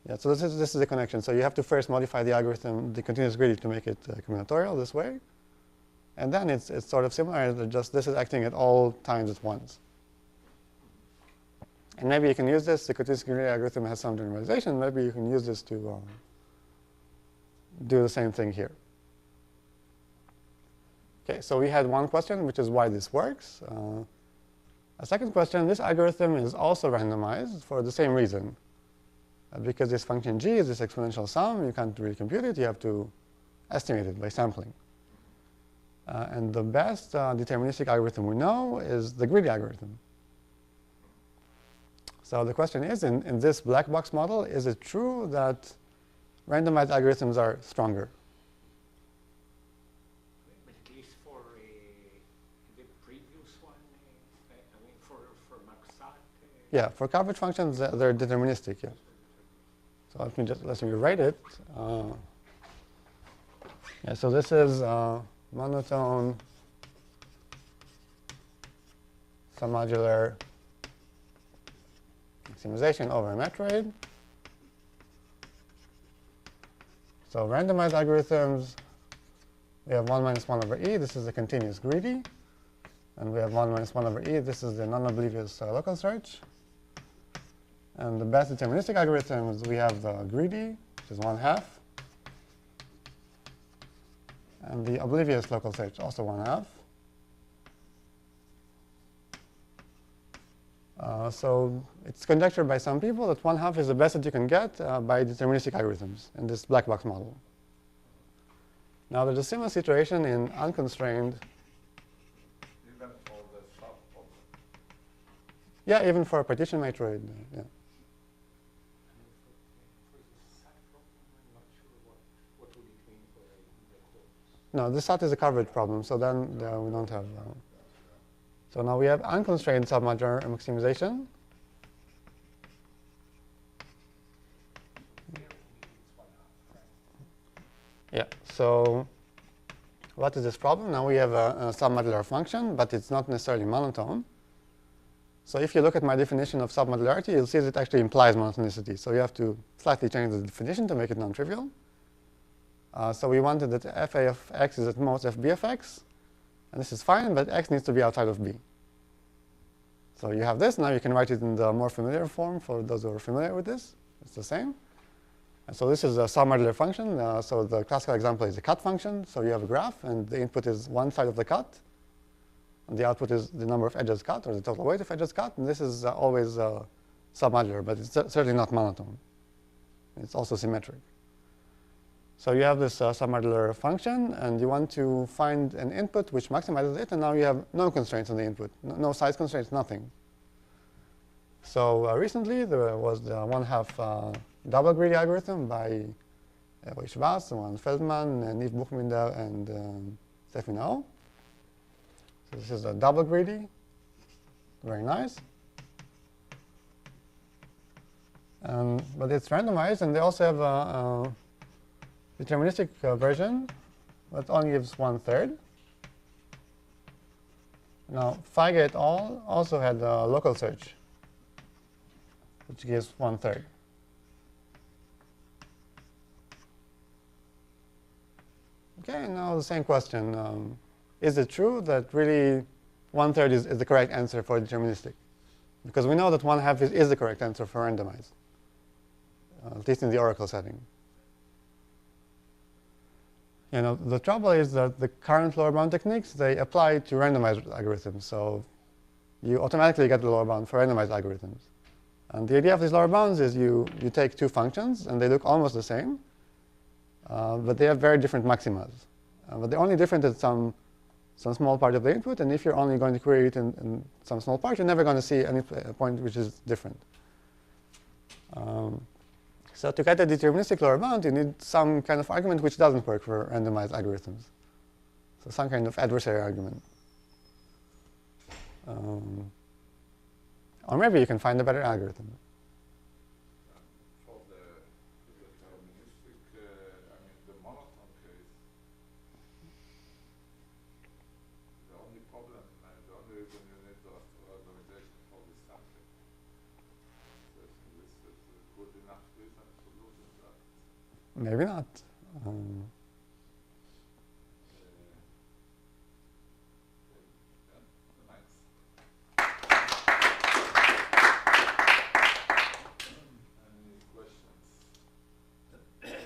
Yeah, so this is the connection. So you have to first modify the algorithm, the continuous greedy, to make it combinatorial this way. And then it's sort of similar, just this is acting at all times at once. And maybe you can use this, the continuous greedy algorithm has some generalization, maybe you can use this to do the same thing here. Okay, so we had one question, which is why this works. A second question, this algorithm is also randomized for the same reason. Because this function g is this exponential sum, you can't really compute it, you have to estimate it by sampling. And the best deterministic algorithm we know is the greedy algorithm. So the question is, in this black box model, is it true that randomized algorithms are stronger? But at least for the previous one, I mean, for Maxat. Yeah, for coverage functions, they're deterministic, yeah. So let me write it. Yeah, so this is monotone submodular maximization over a matroid. So randomized algorithms, we have 1 minus 1 over e. This is the continuous greedy. And we have 1 minus 1 over e. This is the non-oblivious local search. And the best deterministic algorithms, we have the greedy, which is 1/2. And the oblivious local search, also 1/2. So it's conjectured by some people that 1/2 is the best that you can get by deterministic algorithms in this black box model. Now there's a similar situation in unconstrained. Even for the submodular. Yeah, even for a partition matroid. Yeah. No, this SAT is a coverage problem, so then we don't have. So now we have unconstrained submodular maximization. Yeah, so what is this problem? Now we have a submodular function, but it's not necessarily monotone. So if you look at my definition of submodularity, you'll see that it actually implies monotonicity. So you have to slightly change the definition to make it non-trivial. So we wanted that fa of x is at most fb of x. And this is fine, but x needs to be outside of b. So you have this. Now you can write it in the more familiar form for those who are familiar with this. It's the same. And so this is a submodular function. So the classical example is a cut function. So you have a graph, and the input is one side of the cut. And the output is the number of edges cut, or the total weight of edges cut. And this is always submodular, but it's certainly not monotone. It's also symmetric. So you have this submodular function, and you want to find an input which maximizes it, and now you have no constraints on the input, no size constraints, nothing. So recently there was the 1/2 double greedy algorithm by Schwarz, Juan Feldman, and Yves Buchbinder, and Steffi Nau. So this is a double greedy, very nice. But it's randomized, and they also have a deterministic version that only gives 1/3. Now, Feige et al. Also had a local search, which gives 1/3. Okay, now the same question. Is it true that really 1/3 is the correct answer for deterministic? Because we know that 1/2 is the correct answer for randomized, at least in the oracle setting. You know, the trouble is that the current lower bound techniques, they apply to randomized algorithms. So you automatically get the lower bound for randomized algorithms. And the idea of these lower bounds is you take two functions, and they look almost the same, but they have very different maximas. But they're only different at some small part of the input, and if you're only going to query it in some small part, you're never going to see any point which is different. So to get a deterministic lower bound, you need some kind of argument which doesn't work for randomized algorithms. So some kind of adversary argument. Or maybe you can find a better algorithm. For the deterministic, I mean the monotone case, the only problem, the only reason you need the randomization for this sampling. So this is good enough reason to lose that. Maybe not.